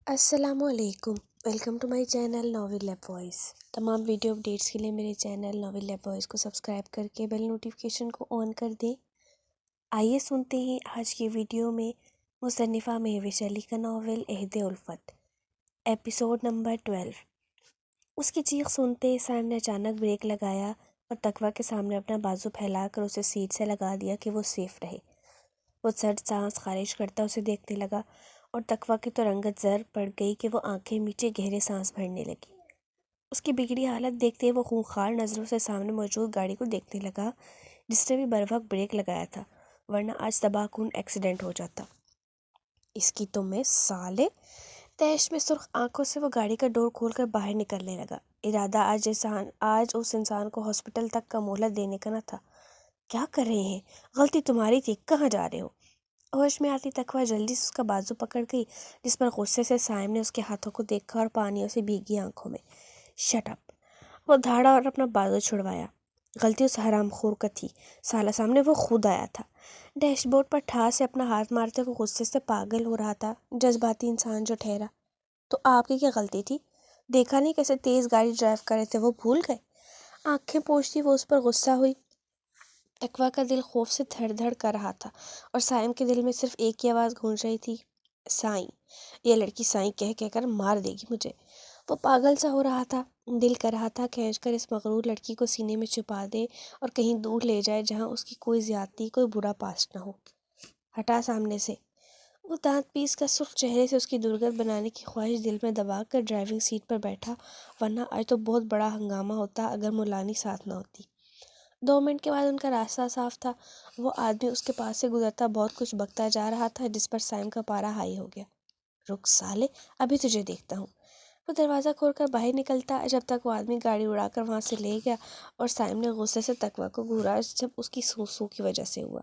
السلام علیکم، welcome to my channel novel lab voice. تمام ویڈیو اپڈیٹس کے لیے میرے چینل ناول لیب وائس کو سبسکرائب کر کے بیل نوٹیفیکیشن کو آن کر دیں۔ آئیے سنتے ہیں آج کی ویڈیو میں مصنفہ مہوش علی کا ناول عہد الفت، ایپیسوڈ نمبر 12۔ اس کی چیخ سنتے سائم نے اچانک بریک لگایا اور تقویٰ کے سامنے اپنا بازو پھیلا کر اسے سیٹ سے لگا دیا کہ وہ سیف رہے۔ وہ سرد سانس خارج کرتا اسے دیکھنے لگا اور تقویٰ کی تو رنگت زرد پڑ گئی کہ وہ آنکھیں میچے گہرے سانس بھرنے لگی۔ اس کی بگڑی حالت دیکھتے وہ خونخوار نظروں سے سامنے موجود گاڑی کو دیکھنے لگا جس نے بھی بروقت بریک لگایا تھا، ورنہ آج تباہ کن ایکسیڈنٹ ہو جاتا۔ اس کی تو میں سالے! تیش میں سرخ آنکھوں سے وہ گاڑی کا ڈور کھول کر باہر نکلنے لگا۔ ارادہ آج اس انسان کو ہاسپٹل تک کا مہلت دینے کا نہ تھا۔ کیا کر رہے ہیں؟ غلطی تمہاری تھی، کہاں جا رہے ہو؟ ہوش میں آتی تقویٰ جلدی سے اس کا بازو پکڑ گئی، جس پر غصے سے سائم نے اس کے ہاتھوں کو دیکھا اور پانیوں سے بھیگی آنکھوں میں شٹ اپ! وہ دھاڑا اور اپنا بازو چھڑوایا۔ غلطی اس حرام خور کا تھی، سالہ سامنے وہ خود آیا تھا۔ ڈیش بورڈ پر ٹھاس سے اپنا ہاتھ مارتے وہ غصے سے پاگل ہو رہا تھا۔ جذباتی انسان جو ٹھہرا، تو آپ کی کیا غلطی تھی؟ دیکھا نہیں کیسے تیز گاڑی ڈرائیو کر رہے تھے، وہ بھول گئے؟ آنکھیں پوچھتی وہ اس پر غصہ ہوئی۔ تقویٰ کا دل خوف سے دھڑ دھڑ کر رہا تھا اور سائم کے دل میں صرف ایک ہی آواز گونج رہی تھی، سائیں! یہ لڑکی سائیں کہہ کہہ کر مار دے گی مجھے۔ وہ پاگل سا ہو رہا تھا، دل کر رہا تھا کھینچ کر اس مغرور لڑکی کو سینے میں چھپا دے اور کہیں دور لے جائے جہاں اس کی کوئی زیادتی، کوئی برا پاسٹ نہ ہو۔ ہٹا سامنے سے! وہ دانت پیس کر سرخ چہرے سے اس کی درگت بنانے کی خواہش دل میں دبا کر ڈرائیونگ سیٹ پر بیٹھا، ورنہ آج تو بہت بڑا ہنگامہ ہوتا اگر مولانی ساتھ نہ ہوتی۔ 2 منٹ کے بعد ان کا راستہ صاف تھا۔ وہ آدمی اس کے پاس سے گزرتا بہت کچھ بکتا جا رہا تھا جس پر سائم کا پارا ہائی ہو گیا۔ رک سالے، ابھی تجھے دیکھتا ہوں۔ وہ دروازہ کھول کر باہر نکلتا جب تک وہ آدمی گاڑی اڑا کر وہاں سے لے گیا اور سائم نے غصے سے تقویٰ کو گھورا جب اس کی سو کی وجہ سے ہوا۔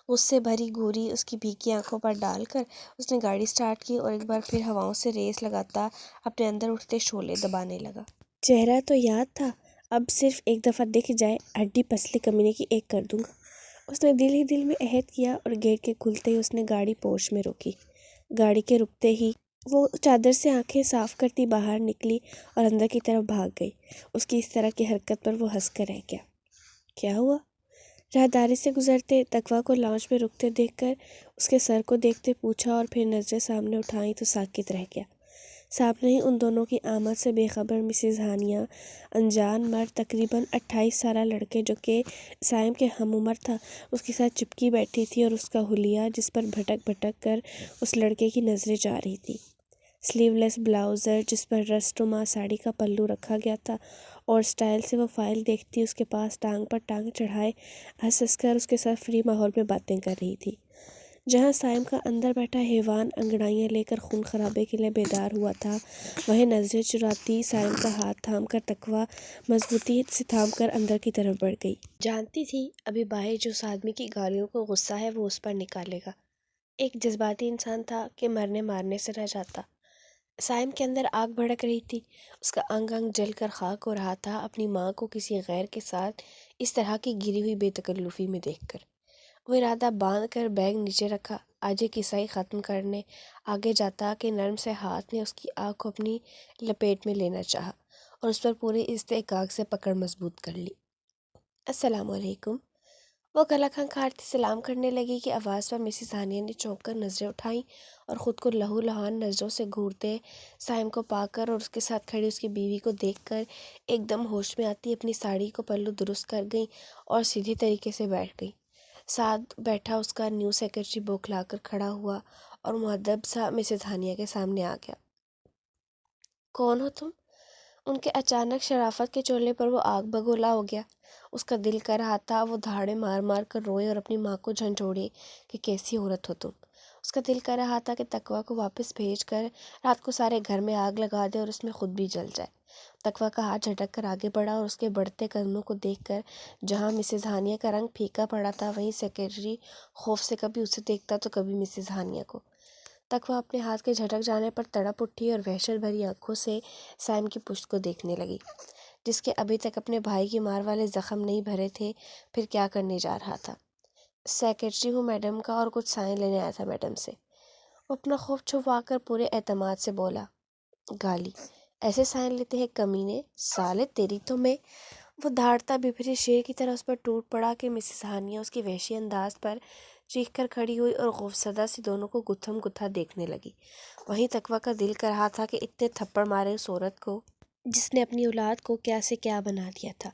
غصے بھری گھوری اس کی بھیگی آنکھوں پر ڈال کر اس نے گاڑی سٹارٹ کی اور ایک بار پھر ہواؤں سے ریس لگاتا اپنے اندر اٹھتے شعلے دبانے لگا۔ چہرہ تو یاد تھا، اب صرف ایک دفعہ دکھ جائے، ہڈی پسلی کمینے کی ایک کر دوں گا۔ اس نے دل ہی دل میں عہد کیا اور گیٹ کے کھلتے ہی اس نے گاڑی پورچ میں روکی۔ گاڑی کے رکتے ہی وہ چادر سے آنکھیں صاف کرتی باہر نکلی اور اندر کی طرف بھاگ گئی۔ اس کی اس طرح کی حرکت پر وہ ہنس کر رہ گیا۔ کیا ہوا؟ راہداری سے گزرتے تقویٰ کو لاؤنج میں رکتے دیکھ کر اس کے سر کو دیکھتے پوچھا اور پھر نظریں سامنے اٹھائیں تو ساکت رہ گیا۔ سامنے ہی ان دونوں کی آمد سے بے خبر مسز ہانیہ، انجان مرد تقریباً 28 سالہ لڑکے جو کہ سائم کے ہم عمر تھا، اس کے ساتھ چپکی بیٹھی تھی اور اس کا حلیہ جس پر بھٹک بھٹک کر اس لڑکے کی نظریں جا رہی تھی۔ سلیو لیس بلاؤزر جس پر رسٹ نما ساڑی کا پلو رکھا گیا تھا اور سٹائل سے وہ فائل دیکھتی اس کے پاس ٹانگ پر ٹانگ چڑھائے ہنس ہنس کر اس کے ساتھ فری ماحول میں باتیں کر رہی تھی۔ جہاں سائم کا اندر بیٹھا حیوان انگڑائیاں لے کر خون خرابے کے لیے بیدار ہوا تھا، وہیں نظریں چراتی سائم کا ہاتھ تھام کر تقویٰ مضبوطی سے تھام کر اندر کی طرف بڑھ گئی۔ جانتی تھی ابھی باہر جو اس آدمی کی گالیوں کو غصہ ہے وہ اس پر نکالے گا۔ ایک جذباتی انسان تھا کہ مرنے مارنے سے نہ جاتا۔ سائم کے اندر آگ بھڑک رہی تھی، اس کا انگ انگ جل کر خاک ہو رہا تھا اپنی ماں کو کسی غیر کے ساتھ اس طرح کی گری ہوئی بے تکلفی میں دیکھ کر۔ وہ ارادہ باندھ کر بیگ نیچے رکھا، آج یہ قصہ ختم کرنے آگے جاتا کہ نرم سے ہاتھ نے اس کی آنکھ کو اپنی لپیٹ میں لینا چاہا اور اس پر پوری استحقاق سے پکڑ مضبوط کر لی۔ السلام علیکم! وہ گلا کھنکھارتی سلام کرنے لگی کہ آواز پر مسز ہانیہ نے چونک کر نظریں اٹھائیں اور خود کو لہو لہان نظروں سے گھورتے سائم کو پا کر اور اس کے ساتھ کھڑی اس کی بیوی کو دیکھ کر ایک دم ہوش میں آتی اپنی ساڑی کو پلو درست کر گئیں اور سیدھی طریقے سے بیٹھ گئیں۔ ساتھ بیٹھا اس کا نیو سیکرٹری بوکھلا کر کھڑا ہوا اور مہذب سا مسز ہانیہ کے سامنے آ گیا۔ کون ہو تم؟ ان کے اچانک شرافت کے چولے پر وہ آگ بگولا ہو گیا۔ اس کا دل کر رہا تھا وہ دھاڑے مار مار کر روئے اور اپنی ماں کو جھنجھوڑے کہ کیسی عورت ہو تم۔ اس کا دل کر رہا تھا کہ تقویٰ کو واپس بھیج کر رات کو سارے گھر میں آگ لگا دے اور اس میں خود بھی جل جائے۔ تقویٰ کا ہاتھ جھٹک کر آگے بڑھا اور اس کے بڑھتے قدموں کو دیکھ کر جہاں مسز ہانیہ کا رنگ پھیکا پڑا تھا وہیں سیکرٹری خوف سے کبھی اسے دیکھتا تو کبھی مسز ہانیہ کو۔ تقویٰ اپنے ہاتھ کے جھٹک جانے پر تڑپ اٹھی اور وحشت بھری آنکھوں سے سائم کی پشت کو دیکھنے لگی، جس کے ابھی تک اپنے بھائی کی مار والے زخم نہیں بھرے تھے، پھر کیا کرنے جا رہا تھا۔ سیکرٹری ہوں میڈم کا اور کچھ سائن لینے آیا تھا میڈم سے۔ وہ اپنا خوف چھپا کر پورے اعتماد سے بولا، گالی ایسے سائن لیتے ہیں کمینے، سالے تیری تو میں۔ وہ دھاڑتا بپھرے شیر کی طرح اس پر ٹوٹ پڑا کہ مسز ہانیہ اس کی وحشی انداز پر چیخ کر کھڑی ہوئی اور خوفزدہ سی دونوں کو گتھم گتھا دیکھنے لگی۔ وہیں تقویٰ کا دل کر رہا تھا کہ اتنے تھپڑ مارے اس عورت کو جس نے اپنی اولاد کو کیا سے کیا بنا دیا تھا،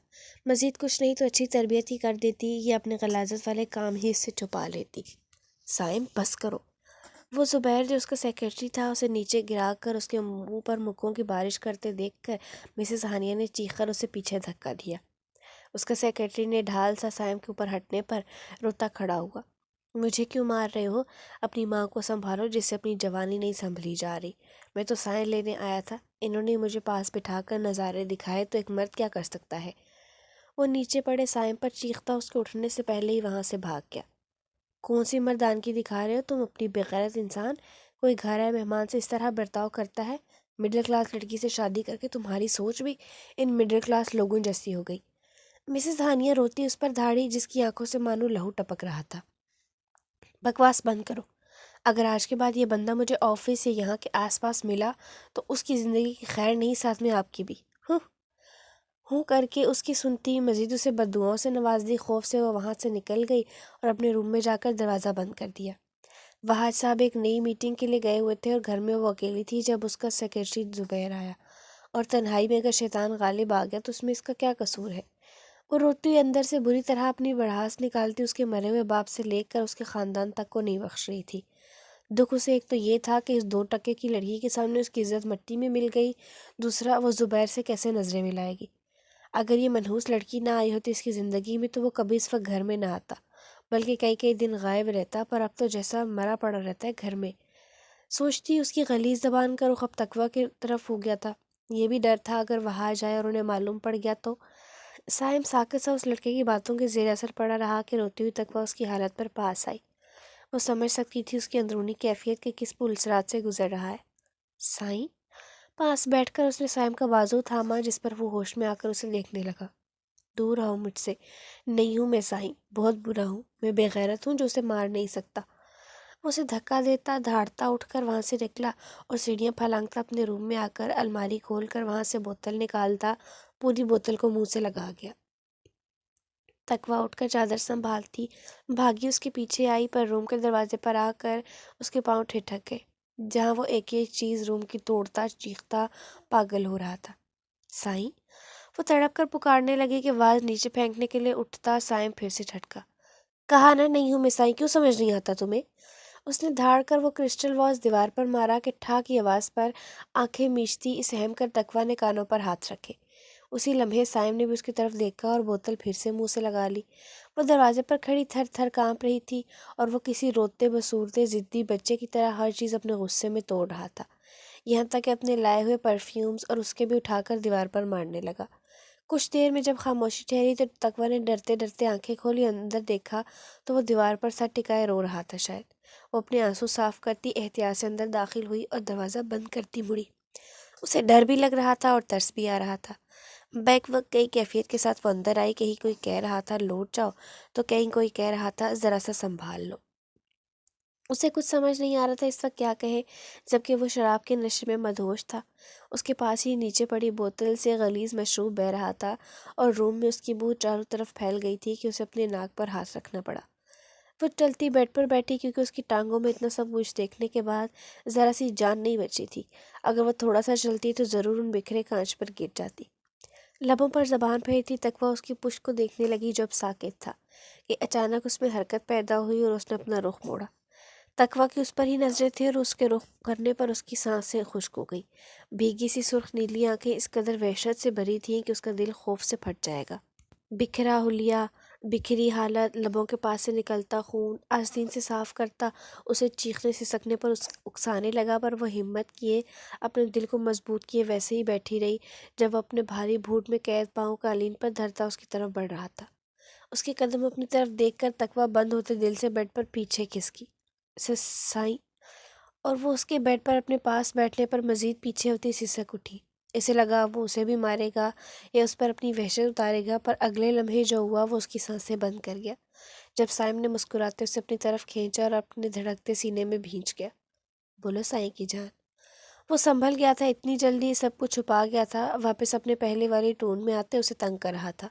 مزید کچھ نہیں تو اچھی تربیت ہی کر دیتی یا اپنے غلاظت والے کام ہی اس سے چھپا لیتی۔ سائم بس کرو۔ وہ زبیر جو اس کا سیکرٹری تھا اسے نیچے گرا کر اس کے منہ پر مکوں کی بارش کرتے دیکھ کر مسز ہانیہ نے چیخ کر اسے پیچھے دھکا دیا۔ اس کا سیکرٹری نے ڈھال سا سائم کے اوپر ہٹنے پر روتا کھڑا ہوا۔ مجھے کیوں مار رہے ہو؟ اپنی ماں کو سنبھالو جس سے اپنی جوانی نہیں سنبھلی جا رہی۔ میں تو سائن لینے آیا تھا، انہوں نے مجھے پاس بٹھا کر نظارے دکھائے تو ایک مرد کیا کر سکتا ہے۔ وہ نیچے پڑے سائم پر چیختا اس کے اٹھنے سے پہلے ہی وہاں سے بھاگ گیا۔ کون سی مردانگی دکھا رہے ہو تم اپنی بغیرت انسان؟ کوئی گھر ہے مہمان سے اس طرح برتاؤ کرتا ہے؟ مڈل کلاس لڑکی سے شادی کر کے تمہاری سوچ بھی ان مڈل کلاس لوگوں جیسی ہو گئی۔ مسز ہانیہ روتی اس پر دھاڑی جس کی آنکھوں سے مانو لہو ٹپک رہا تھا۔ بکواس بند کرو۔ اگر آج کے بعد یہ بندہ مجھے آفس یا یہاں کے آس پاس ملا تو اس کی زندگی کی خیر نہیں، ساتھ میں آپ کی بھی۔ ہوں کر کے اس کی سنتی مزید اسے بددعاؤں سے نواز دی۔ خوف سے وہ وہاں سے نکل گئی اور اپنے روم میں جا کر دروازہ بند کر دیا۔ وہاج صاحب ایک نئی میٹنگ کے لیے گئے ہوئے تھے اور گھر میں وہ اکیلی تھی جب اس کا سیکرٹری زبیر آیا، اور تنہائی میں اگر شیطان غالب آ گیا تو اس میں اس کا کیا قصور ہے؟ وہ روتی ہوئی اندر سے بری طرح اپنی بڑھاس نکالتی اس کے مرے ہوئے باپ سے لے کر اس کے خاندان تک کو نہیں بخش رہی تھی۔ دکھ اسے ایک تو یہ تھا کہ اس 2 ٹکے کی لڑکی کے سامنے اس کی عزت مٹی میں مل گئی، دوسرا وہ زبیر سے کیسے نظریں ملائے گی۔ اگر یہ منحوس لڑکی نہ آئی ہوتی اس کی زندگی میں تو وہ کبھی اس وقت گھر میں نہ آتا، بلکہ کئی دن غائب رہتا، پر اب تو جیسا مرا پڑا رہتا ہے گھر میں۔ سوچتی اس کی غلیظ زبان کا رخ اب تقویٰ کی طرف ہو گیا تھا۔ یہ بھی ڈر تھا اگر وہاں جائے اور انہیں معلوم پڑ گیا تو۔ سائم ساکت سا اس لڑکے کی باتوں کے زیر اثر پڑا رہا کہ روتی ہوئی تقویٰ اس کی حالت پر پاس آئی۔ وہ سمجھ سکتی تھی اس کی اندرونی کیفیت کے کس پلسرات سے گزر رہا ہے۔ سائیں؟ پاس بیٹھ کر اس نے سائم کا بازو تھاما جس پر وہ ہوش میں آ کر اسے دیکھنے لگا۔ دور رہو مجھ سے۔ نہیں ہوں میں سائیں، بہت برا ہوں، میں بے غیرت ہوں جو اسے مار نہیں سکتا۔ اسے دھکا دیتا دھاڑتا اٹھ کر وہاں سے نکلا اور سیڑھیاں پھلانگتا اپنے روم میں آ کر الماری کھول کر وہاں سے بوتل نکالتا پوری بوتل کو منہ سے لگا گیا۔ تقویٰ اٹھ کر چادر سنبھالتی بھاگی اس کے پیچھے آئی، پر روم کے دروازے پر آ کر اس کے پاؤں ٹھٹک گئے، جہاں وہ ایک ایک چیز روم کی توڑتا چیختا پاگل ہو رہا تھا۔ سائیں؟ وہ تڑپ کر پکارنے لگی کہ آواز نیچے پھینکنے کے لیے اٹھتا سائم پھر سے ٹھٹکا۔ کہا نا نہیں ہوں میں سائیں، کیوں سمجھ نہیں آتا تمہیں؟ اس نے دھاڑ کر وہ کرسٹل واز دیوار پر مارا کہ ٹھا کی آواز پر آنکھیں میچتی سہم کر تقویٰ نے کانوں پر ہاتھ رکھے۔ اسی لمحے سائم نے بھی اس کی طرف دیکھا اور بوتل پھر سے منہ سے لگا لی۔ وہ دروازے پر کھڑی تھر تھر کانپ رہی تھی اور وہ کسی روتے بسورتے ضدی بچے کی طرح ہر چیز اپنے غصے میں توڑ رہا تھا، یہاں تک کہ اپنے لائے ہوئے پرفیومز اور اس کے بھی اٹھا کر دیوار پر مارنے لگا۔ کچھ دیر میں جب خاموشی ٹھہری تو تقویٰ نے ڈرتے ڈرتے آنکھیں کھولی، اندر دیکھا تو وہ دیوار پر سر ٹکائے رو رہا تھا۔ شاید وہ اپنے آنسو صاف کرتی احتیاط سے اندر داخل ہوئی اور دروازہ بند کرتی مڑی۔ اسے ڈر بھی لگ رہا تھا اور ترس بھی آ رہا تھا۔ بیک وقت کئی کیفیت کے ساتھ وہ اندر آئی، کہیں کوئی کہہ رہا تھا لوٹ جاؤ تو کہیں کوئی کہہ رہا تھا ذرا سا سنبھال لو۔ اسے کچھ سمجھ نہیں آ رہا تھا اس وقت کیا کہے، جبکہ وہ شراب کے نشے میں مدہوش تھا۔ اس کے پاس ہی نیچے پڑی بوتل سے غلیظ مشروب بہہ رہا تھا اور روم میں اس کی بو چاروں طرف پھیل گئی تھی کہ اسے اپنے ناک پر ہاتھ رکھنا پڑا۔ وہ چلتی بیڈ پر بیٹھی کیونکہ اس کی ٹانگوں میں اتنا سب کچھ دیکھنے کے بعد ذرا سی جان نہیں بچی تھی۔ اگر وہ تھوڑا سا چلتی تو ضرور ان بکھرے کانچ پر گر جاتی۔ لبوں پر زبان پھیرتی تقویٰ اس کی پشت کو دیکھنے لگی جو اب ساکت تھا، کہ اچانک اس میں حرکت پیدا ہوئی اور اس نے اپنا رخ موڑا۔ تقویٰ کی اس پر ہی نظریں تھیں اور اس کے رخ کرنے پر اس کی سانسیں خشک ہو گئی۔ بھیگی سی سرخ نیلی آنکھیں اس قدر وحشت سے بھری تھیں کہ اس کا دل خوف سے پھٹ جائے گا۔ بکھرا حلیہ، بکھری حالت، لبوں کے پاس سے نکلتا خون آستین سے صاف کرتا اسے چیخنے سسکنے پر اکسانے لگا، پر وہ ہمت کیے اپنے دل کو مضبوط کیے ویسے ہی بیٹھی رہی جب وہ اپنے بھاری بھوٹ میں قید پاؤں قالین پر دھرتا اس کی طرف بڑھ رہا تھا۔ اس کے قدم اپنی طرف دیکھ کر تقویٰ بند ہوتے دل سے بیڈ پر پیچھے کھسکی۔ سائیں؟ اور وہ اس کے بیڈ پر اپنے پاس بیٹھنے پر مزید پیچھے ہوتی سسک اٹھی۔ اسے لگا وہ اسے بھی مارے گا یا اس پر اپنی وحشت اتارے گا، پر اگلے لمحے جو ہوا وہ اس کی سانسیں بند کر گیا جب سائم نے مسکراتے اسے اپنی طرف کھینچا اور اپنے دھڑکتے سینے میں بھینچ گیا۔ بولو سائیں کی جان۔ وہ سنبھل گیا تھا، اتنی جلدی سب کچھ چھپا گیا تھا، واپس اپنے پہلے والی ٹون میں آتے اسے تنگ کر رہا تھا۔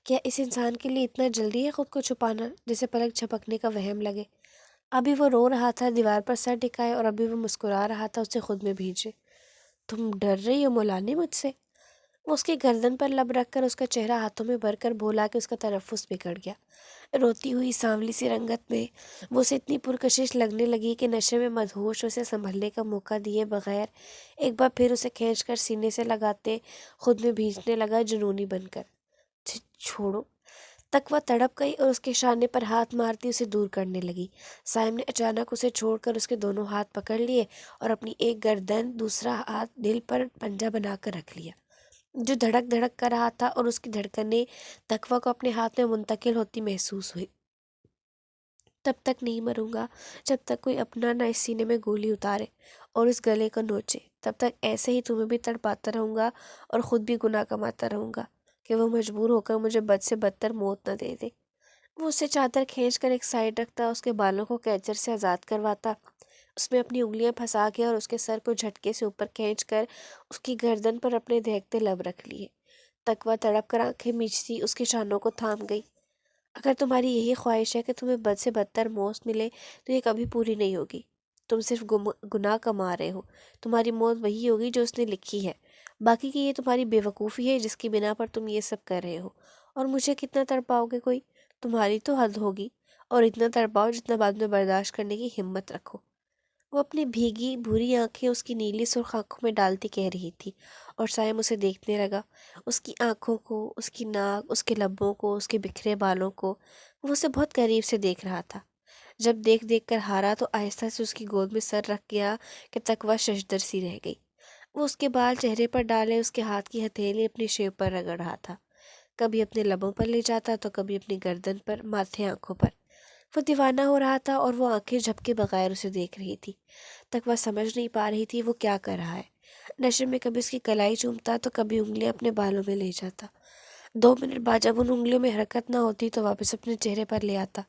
کیا اس انسان کے لیے اتنا جلدی ہے خود کو چھپانا جسے پلک جھپکنے کا وہم لگے؟ ابھی وہ رو رہا تھا دیوار پر سر ٹکائے، اور ابھی وہ مسکرا رہا تھا اسے خود میں بھیجے۔ تم ڈر رہی ہو مولانے مجھ سے؟ وہ اس کی گردن پر لب رکھ کر اس کا چہرہ ہاتھوں میں بھر کر بولا کہ اس کا تنفس بگڑ گیا۔ روتی ہوئی سانولی سی رنگت میں وہ اسے اتنی پرکشش لگنے لگی کہ نشے میں مدہوش اسے سنبھلنے کا موقع دیے بغیر ایک بار پھر اسے کھینچ کر سینے سے لگاتے خود میں بھیجنے لگا جنونی بن کر۔ چھوڑو۔ تقویٰ تڑپ گئی اور اس کے شانے پر ہاتھ مارتی اسے دور کرنے لگی۔ سائم نے اچانک اسے چھوڑ کر اس کے دونوں ہاتھ پکڑ لیے اور اپنی ایک گردن دوسرا ہاتھ دل پر پنجہ بنا کر رکھ لیا، جو دھڑک دھڑک کر رہا تھا، اور اس کی دھڑکنیں تقویٰ کو اپنے ہاتھ میں منتقل ہوتی محسوس ہوئی۔ تب تک نہیں مروں گا جب تک کوئی اپنا نہ اس سینے میں گولی اتارے اور اس گلے کو نوچے۔ تب تک ایسے ہی تمہیں بھی تڑپاتا رہوں گا اور خود بھی گناہ کماتا رہوں گا کہ وہ مجبور ہو کر مجھے بد سے بدتر موت نہ دے دے۔ وہ اسے چادر کھینچ کر ایک سائڈ رکھتا، اس کے بالوں کو کیچر سے آزاد کرواتا، اس میں اپنی انگلیاں پھنسا کے اور اس کے سر کو جھٹکے سے اوپر کھینچ کر اس کی گردن پر اپنے دہکتے لب رکھ لیے۔ تقویٰ تڑپ کر آنکھیں میچتی اس کے شانوں کو تھام گئی۔ اگر تمہاری یہی خواہش ہے کہ تمہیں بد سے بدتر موت ملے تو یہ کبھی پوری نہیں ہوگی۔ تم صرف گناہ کما رہے ہو، تمہاری موت وہی ہوگی جو اس نے لکھی ہے، باقی کی یہ تمہاری بے وقوفی ہے جس کی بنا پر تم یہ سب کر رہے ہو۔ اور مجھے کتنا تڑپاؤ گے کوئی؟ تمہاری تو حد ہوگی، اور اتنا تڑپاؤ جتنا بعد میں برداشت کرنے کی ہمت رکھو۔ وہ اپنی بھیگی بھوری آنکھیں اس کی نیلی سرخ آنکھوں میں ڈالتی کہہ رہی تھی، اور سائم اسے دیکھنے لگا، اس کی آنکھوں کو، اس کی ناک، اس کے لبوں کو، اس کے بکھرے بالوں کو۔ وہ اسے بہت قریب سے دیکھ رہا تھا۔ جب دیکھ دیکھ کر ہارا تو آہستہ سے اس کی گود میں سر رکھ گیا کہ تقویٰ ششدر سی رہ گئی۔ وہ اس کے بال چہرے پر ڈالے اس کے ہاتھ کی ہتھیلی اپنی شیو پر رگڑ رہا تھا، کبھی اپنے لبوں پر لے جاتا تو کبھی اپنی گردن پر، ماتھے، آنکھوں پر۔ وہ دیوانہ ہو رہا تھا اور وہ آنکھیں جھپکے بغیر اسے دیکھ رہی تھی۔ تقویٰ سمجھ نہیں پا رہی تھی وہ کیا کر رہا ہے۔ نشے میں کبھی اس کی کلائی چومتا تو کبھی انگلیاں اپنے بالوں میں لے جاتا۔ 2 منٹ بعد جب ان انگلیوں میں حرکت نہ ہوتی تو واپس اپنے چہرے پر لے آتا۔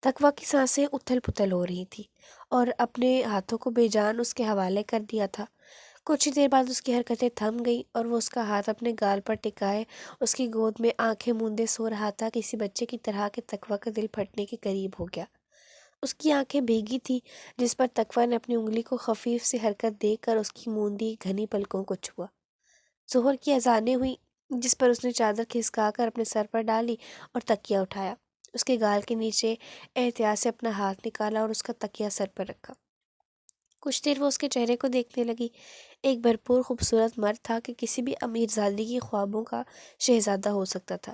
تقویٰ کی سانسیں اتھل پتھل ہو رہی تھی اور اپنے ہاتھوں کو بے جان اس کے حوالے کر دیا تھا۔ کچھ ہی دیر بعد اس کی حرکتیں تھم گئی اور وہ اس کا ہاتھ اپنے گال پر ٹکائے اس کی گود میں آنکھیں موندے سو رہا تھا کسی بچے کی طرح کہ تقویٰ کا دل پھٹنے کے قریب ہو گیا۔ اس کی آنکھیں بھیگی تھی جس پر تقویٰ نے اپنی انگلی کو خفیف سی حرکت دے کر اس کی موندی گھنی پلکوں کو چھوا۔ ظہر کی اذانیں ہوئیں جس پر اس نے چادر کھسکا کر اپنے سر پر ڈالی اور تکیہ اٹھایا، اس کے گال کے نیچے احتیاط سے اپنا ہاتھ نکالا اور اس کا تکیہ سر پر رکھا۔ کچھ دیر وہ اس کے چہرے کو دیکھنے لگی۔ ایک بھرپور خوبصورت مرد تھا کہ کسی بھی امیر زادی کی خوابوں کا شہزادہ ہو سکتا تھا،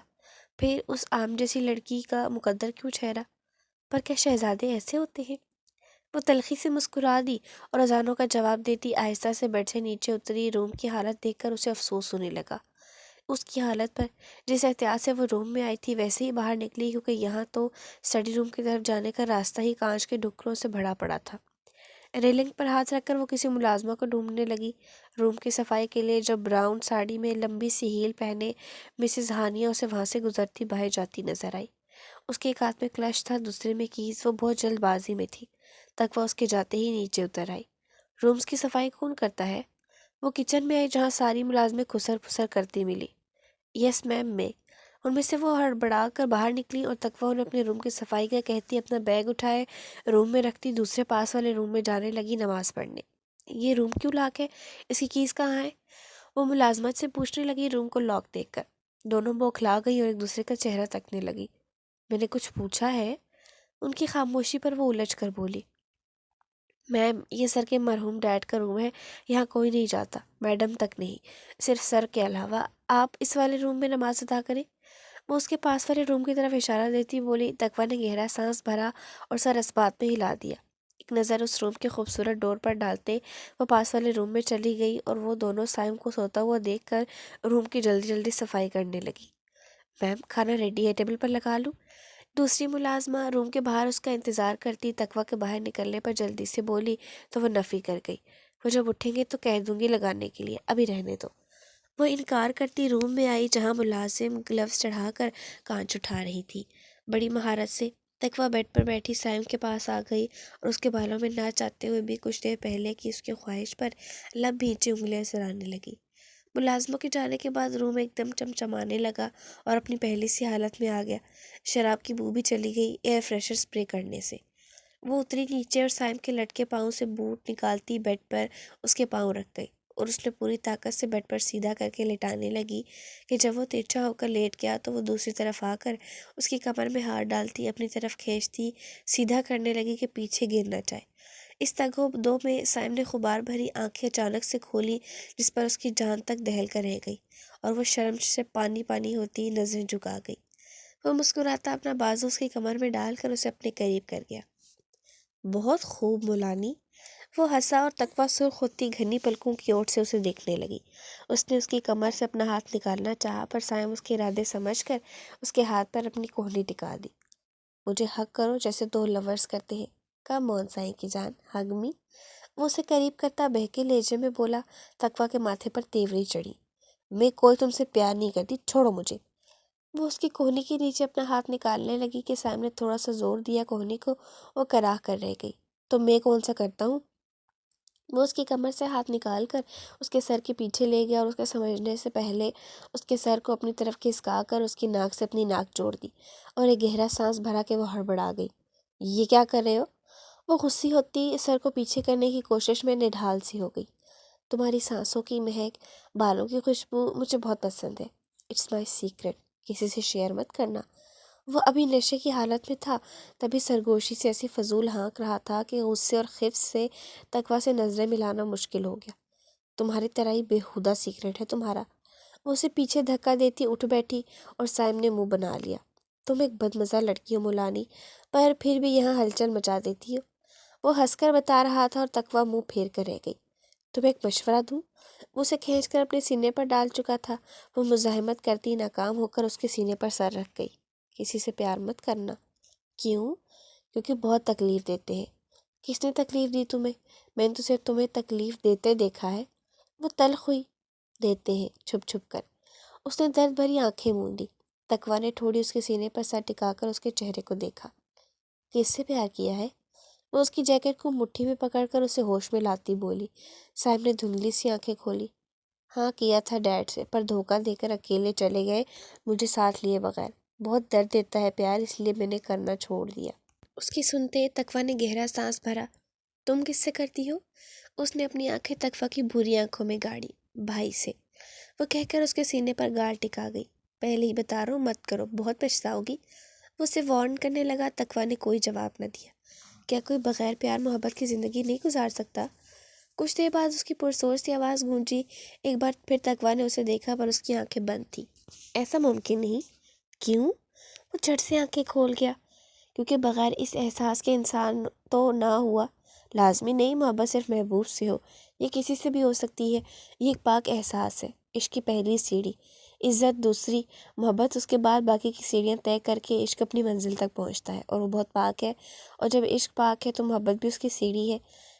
پھر اس عام جیسی لڑکی کا مقدر کیوں ٹھہرا؟ پر کیا شہزادے ایسے ہوتے ہیں؟ وہ تلخی سے مسکرا دی اور اذانوں کا جواب دیتی آہستہ سے بیڈ سے نیچے اتری۔ روم کی حالت دیکھ کر اسے افسوس ہونے لگا، اس کی حالت پر۔ جس احتیاط سے وہ روم میں آئی تھی ویسے ہی باہر نکلی، کیونکہ یہاں تو اسٹڈی روم کی طرف جانے کا راستہ ہی کانچ کے ڈھکروں سے بھرا پڑا تھا۔ ریلنگ پر ہاتھ رکھ کر وہ کسی ملازمہ کو ڈھونڈنے لگی روم کی صفائی کے لیے۔ جب براؤن ساڑی میں لمبی سی ہیل پہنے مسز ہانیہ اسے وہاں سے گزرتی باہر جاتی نظر آئی۔ اس کے ایک ہاتھ میں کلچ تھا، دوسرے میں کیز۔ وہ بہت جلد بازی میں تھی۔ تقویٰ اس کے جاتے ہی نیچے اتر آئی۔ رومز کی صفائی کون کرتا ہے؟ وہ کچن میں آئی جہاں ساری ملازمیں کھسر پھسر کرتی ملی۔ یس میم میں ان میں سے وہ ہڑبڑا کر باہر نکلی اور تقویٰ انہیں اپنے روم کی صفائی کا کہتی اپنا بیگ اٹھائے روم میں رکھتی دوسرے پاس والے روم میں جانے لگی نماز پڑھنے۔ یہ روم کیوں لاک ہے؟ اس کی کیز کہاں ہے؟ وہ ملازمت سے پوچھنے لگی روم کو لاک دیکھ کر۔ دونوں بوکھلا گئی اور ایک دوسرے کا چہرہ تکنے لگی۔ میں نے کچھ پوچھا ہے؟ ان کی خاموشی پر وہ الجھ کر بولی، میم یہ سر کے مرحوم ڈیڈ کا روم ہے، یہاں کوئی نہیں جاتا، میڈم تک نہیں، صرف سر کے علاوہ۔ آپ اس والے روم میں نماز ادا کریں۔ وہ اس کے پاس والے روم کی طرف اشارہ دیتی بولی۔ تقویٰ نے گہرا سانس بھرا اور سر اسبات میں ہلا دیا۔ ایک نظر اس روم کے خوبصورت ڈور پر ڈالتے وہ پاس والے روم میں چلی گئی اور وہ دونوں سائم کو سوتا ہوا دیکھ کر روم کی جلدی جلدی صفائی کرنے لگی۔ میم کھانا ریڈی ہے، ٹیبل پر لگا لوں؟ دوسری ملازمہ روم کے باہر اس کا انتظار کرتی تقویٰ کے باہر نکلنے پر جلدی سے بولی تو وہ نفی کر گئی۔ وہ جب اٹھیں گے تو کہہ دوں گی لگانے کے لیے، ابھی رہنے دو۔ وہ انکار کرتی روم میں آئی جہاں ملازم گلوز چڑھا کر کانچ اٹھا رہی تھی بڑی مہارت سے۔ تقویٰ بیڈ پر بیٹھی سائم کے پاس آ گئی اور اس کے بالوں میں نہ چاہتے ہوئے بھی کچھ دیر پہلے کی اس کی خواہش پر لب بھینچی انگلیاں سرانے لگی۔ ملازموں کے جانے کے بعد روم ایک دم چمچمانے لگا اور اپنی پہلی سی حالت میں آ گیا۔ شراب کی بو بھی چلی گئی ایئر فریشر سپرے کرنے سے۔ وہ اتری نیچے اور سائم کے لٹکے پاؤں سے بوٹ نکالتی بیڈ پر اس کے پاؤں رکھ گئی اور اس نے پوری طاقت سے بیڈ پر سیدھا کر کے لٹانے لگی کہ جب وہ ترچھا ہو کر لیٹ گیا تو وہ دوسری طرف آ کر اس کی کمر میں ہاتھ ڈالتی اپنی طرف کھینچتی سیدھا کرنے لگی کہ پیچھے گر نہ جائے۔ اس تگ و دو میں سائم نے غبار بھری آنکھیں اچانک سے کھولی جس پر اس کی جان تک دہل کر رہ گئی اور وہ شرم سے پانی پانی ہوتی نظریں جھکا گئی۔ وہ مسکراتا اپنا بازو اس کی کمر میں ڈال کر اسے اپنے قریب کر گیا۔ بہت خوب مولانی، وہ ہنسا اور تقویٰ سرخ ہوتی گھنی پلکوں کی اوٹ سے اسے دیکھنے لگی۔ اس نے اس کی کمر سے اپنا ہاتھ نکالنا چاہا پر سائم اس کے ارادے سمجھ کر اس کے ہاتھ پر اپنی کوہنی ٹکا دی۔ مجھے حگ کرو جیسے دو لورز کرتے ہیں۔ کم آن سائیں کی جان، حگ می۔ وہ اسے قریب کرتا بہکے لہجے میں بولا۔ تقویٰ کے ماتھے پر تیوری چڑھی۔ میں کوئی تم سے پیار نہیں کرتی، چھوڑو مجھے۔ وہ اس کی کوہنی کے نیچے اپنا ہاتھ نکالنے لگی کہ سائم نے تھوڑا سا زور دیا کوہنی کو، وہ کراہ کر رہ گئی۔ تو میں کون سا کرتا ہوں؟ وہ اس کی کمر سے ہاتھ نکال کر اس کے سر کے پیچھے لے گیا اور اس کے سمجھنے سے پہلے اس کے سر کو اپنی طرف کھسکا کر اس کی ناک سے اپنی ناک جوڑ دی اور ایک گہرا سانس بھرا کہ وہ ہڑبڑا گئی۔ یہ کیا کر رہے ہو؟ وہ غصی ہوتی سر کو پیچھے کرنے کی کوشش میں نڈھال سی ہو گئی۔ تمہاری سانسوں کی مہک، بالوں کی خوشبو مجھے بہت پسند ہے۔ اٹس مائی سیکرٹ، کسی سے شیئر مت کرنا۔ وہ ابھی نشے کی حالت میں تھا، تبھی سرگوشی سے ایسی فضول ہانک رہا تھا کہ غصے اور خفت سے تقویٰ سے نظریں ملانا مشکل ہو گیا۔ تمہاری طرح ہی بےہودہ سیکرٹ ہے تمہارا۔ وہ اسے پیچھے دھکا دیتی اٹھ بیٹھی اور سائم نے منہ بنا لیا۔ تم ایک بدمزہ لڑکی ہو مولانی، پر پھر بھی یہاں ہلچل مچا دیتی ہو۔ وہ ہنس کر بتا رہا تھا اور تقویٰ منہ پھیر کر رہ گئی۔ تمہیں ایک مشورہ دوں؟ وہ اسے کھینچ کر اپنے سینے پر ڈال چکا تھا۔ وہ مزاحمت کرتی ناکام ہو کر اس کے سینے پر سر رکھ گئی۔ کسی سے پیار مت کرنا۔ کیوں؟ کیونکہ بہت تکلیف دیتے ہیں۔ کس نے تکلیف دی تمہیں؟ میں نے تمہیں تکلیف دیتے دیکھا ہے۔ وہ تلخ ہوئی۔ دیتے ہیں چھپ چھپ کر۔ اس نے درد بھری آنکھیں موندی۔ تقویٰ نے تھوڑی اس کے سینے پر سر ٹکا کر اس کے چہرے کو دیکھا۔ کس سے پیار کیا ہے؟ وہ اس کی جیکٹ کو مٹھی میں پکڑ کر اسے ہوش میں لاتی بولی۔ صاحب نے دھندلی سی آنکھیں کھولی۔ ہاں کیا تھا ڈیڈ سے، پر دھوکہ دے کر اکیلے چلے گئے مجھے ساتھ لیے بغیر۔ بہت درد دیتا ہے پیار، اس لیے میں نے کرنا چھوڑ دیا۔ اس کی سنتے تقویٰ نے گہرا سانس بھرا۔ تم کس سے کرتی ہو؟ اس نے اپنی آنکھیں تقویٰ کی بھوری آنکھوں میں گاڑی۔ بھائی سے، وہ کہہ کر اس کے سینے پر گال ٹکا گئی۔ پہلے ہی بتا رہا ہوں مت کرو، بہت پچھتاؤ گی۔ وہ اسے وارن کرنے لگا۔ تقویٰ نے کوئی جواب نہ دیا۔ کیا کوئی بغیر پیار محبت کی زندگی نہیں گزار سکتا؟ کچھ دیر بعد اس کی پرسوچ سی آواز گونجی۔ ایک بار پھر تقویٰ نے اسے دیکھا پر اس کی آنکھیں بند تھیں۔ ایسا ممکن نہیں۔ کیوں؟ وہ جھٹ سے آنکھیں کھول گیا۔ کیونکہ بغیر اس احساس کے انسان تو نہ ہوا۔ لازمی نہیں محبت صرف محبوب سے ہو، یہ کسی سے بھی ہو سکتی ہے۔ یہ ایک پاک احساس ہے۔ عشق کی پہلی سیڑھی، عزت دوسری، محبت اس کے بعد باقی کی سیڑھیاں طے کر کے عشق اپنی منزل تک پہنچتا ہے اور وہ بہت پاک ہے۔ اور جب عشق پاک ہے تو محبت بھی اس کی سیڑھی ہے۔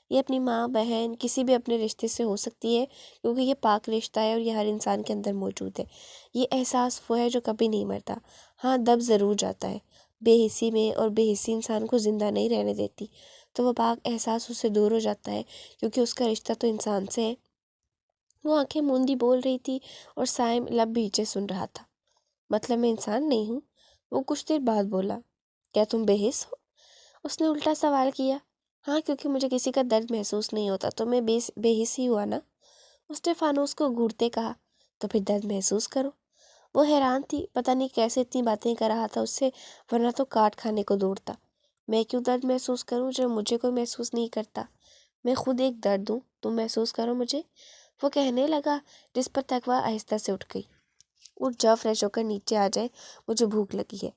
یہ اپنی ماں، بہن، کسی بھی اپنے رشتے سے ہو سکتی ہے کیونکہ یہ پاک رشتہ ہے اور یہ ہر انسان کے اندر موجود ہے۔ یہ احساس وہ ہے جو کبھی نہیں مرتا۔ ہاں دب ضرور جاتا ہے بے حسی میں، اور بے حسی انسان کو زندہ نہیں رہنے دیتی، تو وہ پاک احساس اس سے دور ہو جاتا ہے کیونکہ اس کا رشتہ تو انسان سے ہے۔ وہ آنکھیں موندی بول رہی تھی اور سائم لب بھیجے سن رہا تھا۔ مطلب میں انسان نہیں ہوں؟ وہ کچھ دیر بعد بولا۔ کیا تم بے حس ہو؟ اس نے الٹا سوال کیا۔ ہاں کیونکہ مجھے کسی کا درد محسوس نہیں ہوتا تو میں بے حس ہی ہوا نا۔ اس نے فانوس کو گھورتے کہا۔ تو پھر درد محسوس کرو۔ وہ حیران تھی، پتہ نہیں کیسے اتنی باتیں کر رہا تھا اس سے، ورنہ تو کاٹ کھانے کو دوڑتا۔ میں کیوں درد محسوس کروں جب مجھے کوئی محسوس نہیں کرتا؟ میں خود ایک درد ہوں، تم محسوس کرو مجھے، وہ کہنے لگا، جس پر تقویٰ آہستہ سے اٹھ گئی۔ اٹھ جاؤ، فریش ہو کر نیچے آ جائے، مجھے بھوک لگی ہے۔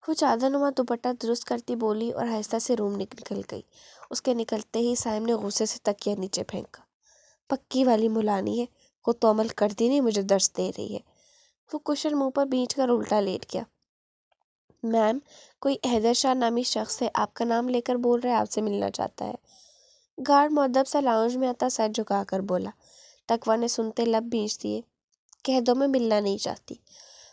وہ چادر نما دوپٹہ درست کرتی بولی اور آہستہ سے روم نکل گئی۔ اس کے نکلتے ہی سائم نے غصے سے تکیہ نیچے پھینکا۔ پکی والی مولانی ہے، خود تو عمل کرتی نہیں، مجھے درس دے رہی ہے۔ وہ کشن منہ پر بھینچ کر الٹا لیٹ گیا۔ میم، کوئی حیدر شاہ نامی شخص ہے، آپ کا نام لے کر بول رہا ہے، آپ سے ملنا چاہتا ہے۔ گارڈ مؤدب سا لاؤنج میں آتا سر جھکا کر بولا۔ تقویٰ نے سنتے لب بھینچ دیے۔ کہہ دو میں ملنا نہیں چاہتی۔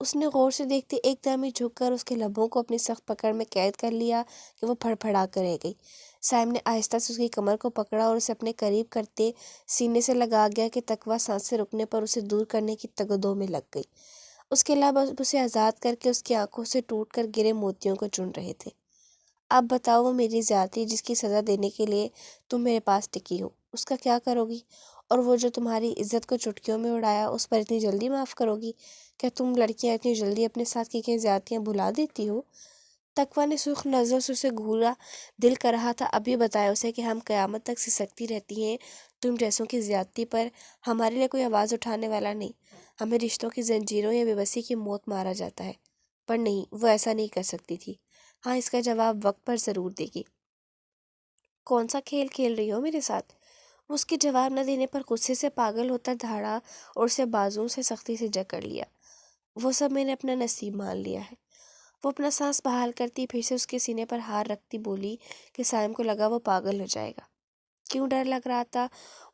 اس نے غور سے دیکھتے ایک دم ہی جھک کر اس کے لبوں کو اپنی سخت پکڑ میں قید کر لیا کہ وہ پھڑ پھڑا کر رہ گئی۔ سائم نے آہستہ سے اس کی کمر کو پکڑا اور اسے اپنے قریب کرتے سینے سے لگا گیا کہ تقویٰ سانس سے رکنے پر اسے دور کرنے کی تگدو میں لگ گئی۔ اس کے لب اب اسے آزاد کر کے اس کی آنکھوں سے ٹوٹ کر گرے موتیوں کو چن رہے تھے۔ اب بتاؤ، وہ میری زیادتی جس کی سزا دینے کے لیے تم میرے پاس ٹکی ہو، اس کا کیا کرو گی؟ اور وہ جو تمہاری عزت کو چٹکیوں میں اڑایا، اس پر اتنی جلدی معاف کرو گی؟ کیا تم لڑکیاں اتنی جلدی اپنے ساتھ کی گئی زیادتیاں بھلا دیتی ہو؟ تقویٰ نے سرخ نظروں سے اسے گھورا۔ دل کر رہا تھا ابھی بتایا اسے کہ ہم قیامت تک سسکتی رہتی ہیں تم جیسوں کی زیادتی پر، ہمارے لیے کوئی آواز اٹھانے والا نہیں، ہمیں رشتوں کی زنجیروں یا بے بسی کی موت مارا جاتا ہے۔ پر نہیں، وہ ایسا نہیں کر سکتی تھی۔ ہاں، اس کا جواب وقت پر ضرور دے گی۔ کون سا کھیل کھیل رہی ہو میرے ساتھ؟ وہ اس کے جواب نہ دینے پر غصے سے پاگل ہوتا دھاڑا اور اسے بازوؤں سے سختی سے جکڑ لیا۔ وہ سب میں نے اپنا نصیب مان لیا ہے۔ وہ اپنا سانس بحال کرتی پھر سے اس کے سینے پر ہاتھ رکھتی بولی کہ سائم کو لگا وہ پاگل ہو جائے گا۔ کیوں ڈر لگ رہا تھا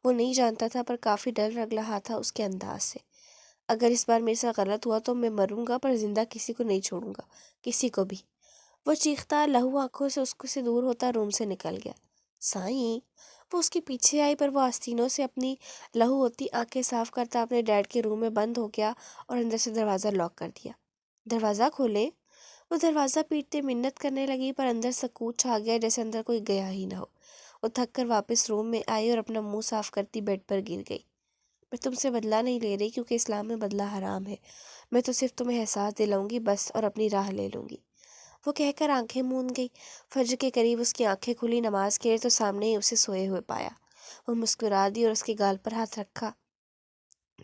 وہ نہیں جانتا تھا، پر کافی ڈر لگ رہا تھا اس کے انداز سے۔ اگر اس بار میرے سے غلط ہوا تو میں مروں گا، پر زندہ کسی کو نہیں چھوڑوں گا، کسی کو بھی۔ وہ چیختا لہو آنکھوں سے اس کو سے دور ہوتا روم سے نکل گیا۔ سائیں! وہ اس کے پیچھے آئی، پر وہ آستینوں سے اپنی لہو ہوتی آنکھیں صاف کرتا اپنے ڈیڈ کے روم میں بند ہو گیا اور اندر سے دروازہ لاک کر دیا۔ دروازہ کھولے؟ وہ دروازہ پیٹتے منت کرنے لگی، پر اندر سکوت چھا گیا جیسے اندر کوئی گیا ہی نہ ہو۔ وہ تھک کر واپس روم میں آئی اور اپنا منہ صاف کرتی بیڈ پر گر گئی۔ میں تم سے بدلہ نہیں لے رہی، کیونکہ اسلام میں بدلہ حرام ہے۔ میں تو صرف تمہیں احساس دلاؤں گی بس، اور اپنی راہ لے لوں گی۔ وہ کہہ کر آنکھیں موند گئی۔ فجر کے قریب اس کی آنکھیں کھلی نماز کے لیے تو سامنے ہی اسے سوئے ہوئے پایا۔ وہ مسکرا دی اور اس کے گال پر ہاتھ رکھا،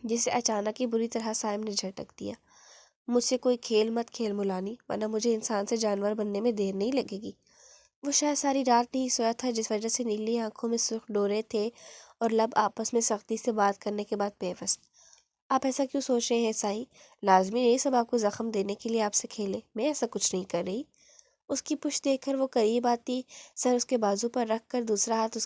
جسے اچانک ہی بری طرح سائم نے جھٹک دیا۔ مجھ سے کوئی کھیل مت کھیل مولانی، ورنہ مجھے انسان سے جانور بننے میں دیر نہیں لگے گی۔ وہ شاید ساری رات نہیں سویا تھا، جس وجہ سے نیلی آنکھوں میں سرخ ڈورے تھے اور لب آپس میں سختی سے بات کرنے کے بعد پیوست۔ آپ ایسا کیوں سوچ رہے ہیں سائیں؟ لازمی نہیں سب آپ کو زخم دینے کے لیے آپ سے کھیلے، میں ایسا کچھ نہیں کر رہی۔ اس کی پشت دیکھ کر وہ قریب آتی، سر اس کے بازو پر رکھ کر دوسرا ہاتھ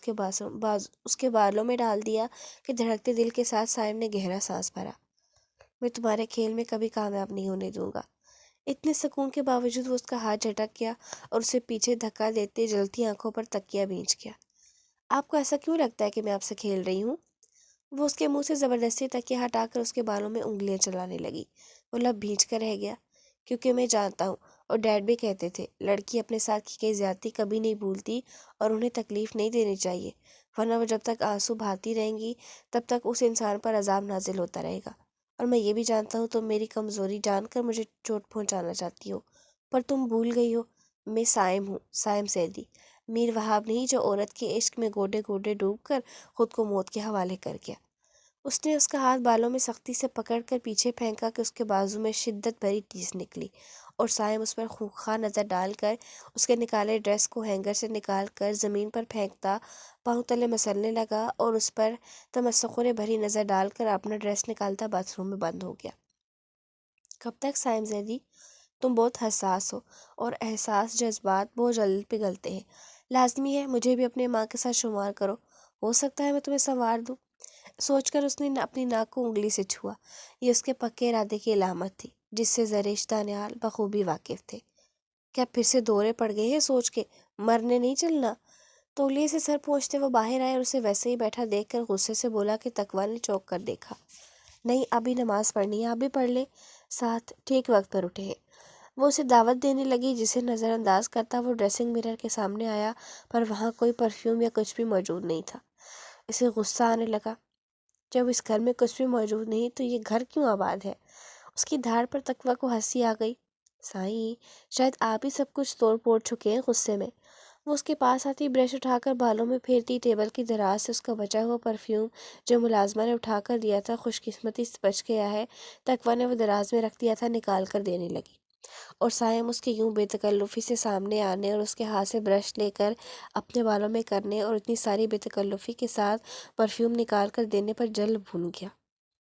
اس کے بالوں میں ڈال دیا کہ دھڑکتے دل کے ساتھ سائم نے گہرا سانس بھرا۔ میں تمہارے کھیل میں کبھی کامیاب نہیں ہونے دوں گا۔ اتنے سکون کے باوجود وہ اس کا ہاتھ جھٹک گیا اور اسے پیچھے دھکا دیتے جلتی آنکھوں پر تکیہ بھینچ گیا۔ آپ کو ایسا کیوں لگتا ہے کہ میں آپ سے کھیل رہی ہوں؟ وہ اس کے منہ سے زبردستی تکیہ ہٹا کر اس کے بالوں میں انگلیاں چلانے لگی۔ وہ لب بھینچ کر رہ گیا۔ کیونکہ میں جانتا ہوں، اور ڈیڈ بھی کہتے تھے، لڑکی اپنے ساتھ کی گئی زیادتی کبھی نہیں بھولتی اور انہیں تکلیف نہیں دینی چاہیے، ورنہ وہ جب تک آنسو بہاتی رہیں گی تب تک اس انسان پر عذاب نازل ہوتا رہے گا۔ اور میں یہ بھی جانتا ہوں تم میری کمزوری جان کر مجھے چوٹ پہنچانا چاہتی ہو، پر تم بھول گئی ہو میں سائم ہوں، سائم سیدی، میر وہاب نہیں جو عورت کے عشق میں گوڈے گوڈے ڈوب کر خود کو موت کے حوالے کر گیا۔ اس نے اس کا ہاتھ بالوں میں سختی سے پکڑ کر پیچھے پھینکا کہ اس کے بازو میں شدت بھری ٹیس نکلی، اور سائم اس پر خونخوار نظر ڈال کر اس کے نکالے ڈریس کو ہینگر سے نکال کر زمین پر پھینکتا پاؤں تلے مسلنے لگا اور اس پر تمسخر بھری نظر ڈال کر اپنا ڈریس نکالتا باتھ روم میں بند ہو گیا۔ کب تک سائم زیدی؟ تم بہت حساس ہو، اور احساس جذبات بہت جلد پگھلتے ہیں۔ لازمی ہے مجھے بھی اپنے ماں کے ساتھ شمار کرو، ہو سکتا ہے میں تمہیں سنوار دوں۔ سوچ کر اس نے اپنی ناک کو انگلی سے چھوا۔ یہ اس کے پکے ارادے کی علامت تھی، جس سے زرشتہ نہال بخوبی واقف تھے۔ کیا پھر سے دورے پڑ گئے ہیں سوچ کے؟ مرنے نہیں چلنا؟ تولیے سے سر پہنچتے وہ باہر آئے اور اسے ویسے ہی بیٹھا دیکھ کر غصے سے بولا کہ تقویٰ نے چونک کر دیکھا۔ نہیں، ابھی نماز پڑھنی ہے، ابھی پڑھ لے ساتھ، ٹھیک وقت پر اٹھے ہیں۔ وہ اسے دعوت دینے لگی، جسے نظر انداز کرتا وہ ڈریسنگ مرر کے سامنے آیا، پر وہاں کوئی پرفیوم یا کچھ بھی موجود نہیں تھا۔ اسے غصہ آنے لگا۔ جب اس گھر میں کچھ بھی موجود نہیں تو یہ گھر کیوں آباد ہے؟ اس کی دھاڑ پر تقویٰ کو ہنسی آ گئی۔ سائیں، شاید آپ ہی سب کچھ توڑ پھوڑ چکے ہیں غصے میں۔ وہ اس کے پاس آتی برش اٹھا کر بالوں میں پھیرتی ٹیبل کی دراز سے اس کا بچا ہوا پرفیوم جو ملازمہ نے اٹھا کر دیا تھا خوش قسمتی سے بچ گیا ہے، تقویٰ نے وہ دراز میں رکھ دیا تھا، نکال کر دینے لگی، اور سائم اس کے یوں بے تکلفی سے سامنے آنے اور اس کے ہاتھ سے برش لے کر اپنے بالوں میں کرنے اور اتنی ساری بے تکلفی کے ساتھ پرفیوم نکال کر دینے پر جل بھن گیا۔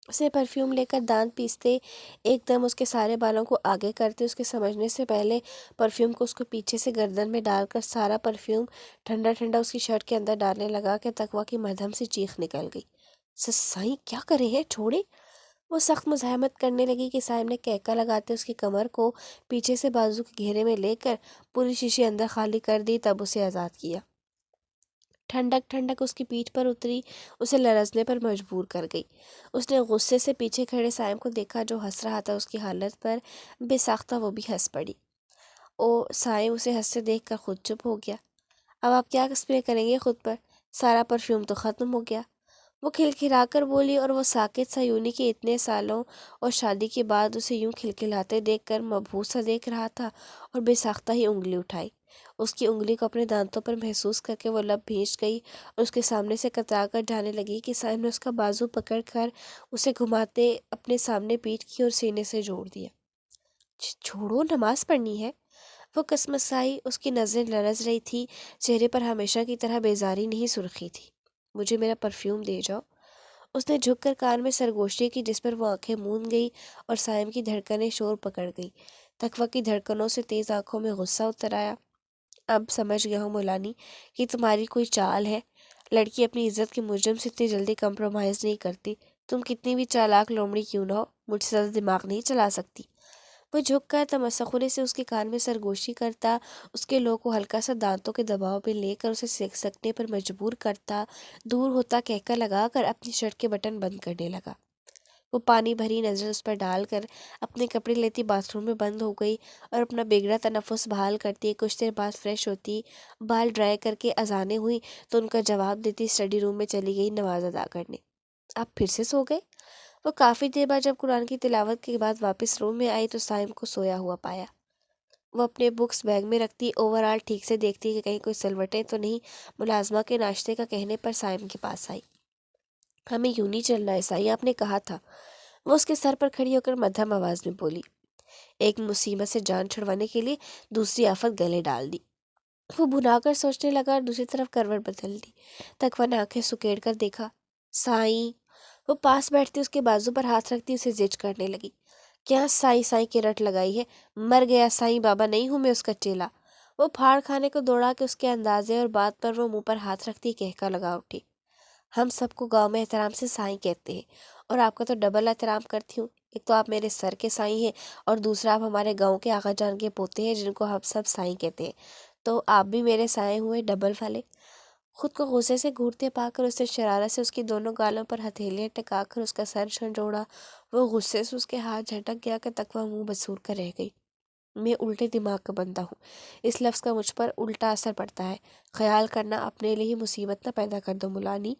اس نے پرفیوم لے کر دانت پیستے ایک دم اس کے سارے بالوں کو آگے کرتے اس کے سمجھنے سے پہلے پرفیوم کو اس کو پیچھے سے گردن میں ڈال کر سارا پرفیوم ٹھنڈا ٹھنڈا اس کی شرٹ کے اندر ڈالنے لگا کہ تقویٰ کی مدھم سے چیخ نکل گئی۔ سائیں کیا کرے ہیں، چھوڑے! وہ سخت مزاحمت کرنے لگی کہ صاحب نے کہکا لگاتے اس کی کمر کو پیچھے سے بازو کے گھیرے میں لے کر پوری شیشی اندر خالی کر دی، تب اسے آزاد کیا۔ ٹھنڈک ٹھنڈک اس کی پیٹھ پر اتری، اسے لرزنے پر مجبور کر گئی۔ اس نے غصے سے پیچھے کھڑے صائم کو دیکھا جو ہنس رہا تھا۔ اس کی حالت پر بے ساختہ وہ بھی ہنس پڑی۔ صائم اسے ہنستے دیکھ کر خود چپ ہو گیا۔ اب آپ کیا اسپرے کریں گے خود پر؟ سارا پرفیوم تو ختم ہو گیا، وہ کھلکھلا کر بولی، اور وہ ساکت سا یونی کہ اتنے سالوں اور شادی کے بعد اسے یوں کھلکھلاتے دیکھ کر مبہوت سا دیکھ رہا تھا، اور بے ساختہ ہی انگلی اٹھائی۔ اس کی انگلی کو اپنے دانتوں پر محسوس کر کے وہ لب بھینچ گئی اور اس کے سامنے سے کترا کر جانے لگی کہ صاحب نے اس کا بازو پکڑ کر اسے گھماتے اپنے سامنے پیٹھ کی اور سینے سے جوڑ دیا۔ چھوڑو، نماز پڑھنی ہے۔ وہ کسمسائی، اس کی نظریں لرز رہی تھی، چہرے پر ہمیشہ کی طرح بیزاری نہیں سرخی تھی۔ مجھے میرا پرفیوم دے جاؤ۔ اس نے جھک کر کان میں سرگوشی کی جس پر وہ آنکھیں موند گئی اور صائم کی دھڑکنیں شور پکڑ گئی۔ تقویٰ کی دھڑکنوں سے تیز آنکھوں میں غصہ اتر آیا۔ اب سمجھ گیا ہوں مولانی کہ تمہاری کوئی چال ہے۔ لڑکی اپنی عزت کے مجرم سے اتنی جلدی کمپرومائز نہیں کرتی۔ تم کتنی بھی چالاک لومڑی کیوں نہ ہو، مجھ سے زیادہ دماغ نہیں چلا سکتی۔ وہ جھک کر تمسخرے سے اس کے کان میں سرگوشی کرتا، اس کے لوح کو ہلکا سا دانتوں کے دباؤ میں لے کر اسے سکنے پر مجبور کرتا، دور ہوتا کہکا لگا کر اپنی شرٹ کے بٹن بند کرنے لگا۔ وہ پانی بھری نظر اس پر ڈال کر اپنے کپڑے لیتی باتھ روم میں بند ہو گئی اور اپنا بگڑا تنفس بحال کرتی کچھ دیر بعد فریش ہوتی، بال ڈرائی کر کے اذانیں ہوئی تو ان کا جواب دیتی اسٹڈی روم میں چلی گئی نماز ادا کرنے۔ آپ پھر سے سو گئے؟ وہ کافی دیر بعد جب قرآن کی تلاوت کے بعد واپس روم میں آئی تو صائم کو سویا ہوا پایا۔ وہ اپنے بکس بیگ میں رکھتی، اوور آل ٹھیک سے دیکھتی کہ کہیں کوئی سلوٹیں تو نہیں۔ ملازمہ کے ناشتے کا کہنے پر صائم کے پاس آئی۔ ہمیں یوں نہیں چلنا ہے سائی، آپ نے کہا تھا۔ وہ اس کے سر پر کھڑی ہو کر مدھم آواز میں بولی۔ ایک مصیبت سے جان چھڑوانے کے لیے دوسری آفت گلے ڈال دی۔ وہ بھنا کر سوچنے لگا اور دوسری طرف کروٹ بدل دی۔ تقویٰ نے آنکھیں سکیڑ کر دیکھا۔ سائیں۔ وہ پاس بیٹھتی اس کے بازو پر ہاتھ رکھتی اسے زج کرنے لگی۔ کیا سائیں سائیں کی رٹ لگائی ہے؟ مر گیا سائیں بابا نہیں ہوں میں اس کا چیلا۔ وہ پھاڑ کھانے کو دوڑا کہ اس کے اندازے اور بات پر وہ منہ پر ہاتھ رکھتی کہکا لگا اٹھی۔ ہم سب کو گاؤں میں احترام سے سائیں کہتے ہیں، اور آپ کا تو ڈبل احترام کرتی ہوں۔ ایک تو آپ میرے سر کے سائیں ہیں اور دوسرا آپ ہمارے گاؤں کے آقا جان کے پوتے ہیں جن کو ہم سب سائیں کہتے ہیں، تو آپ بھی میرے سائیں ہوئے ڈبل والے۔ خود کو غصے سے گھورتے پا کر اس نے شرارت سے اس کی دونوں گالوں پر ہتھیلیاں ٹکا کر اس کا سر جھنجھوڑا۔ وہ غصے سے اس کے ہاتھ جھٹک گیا کہ تقویٰ منہ بسور کر رہ گئی۔ میں الٹے دماغ کا بندہ ہوں، اس لفظ کا مجھ پر الٹا اثر پڑتا ہے۔ خیال کرنا اپنے لیے ہی مصیبت نہ پیدا کر دو ملانی۔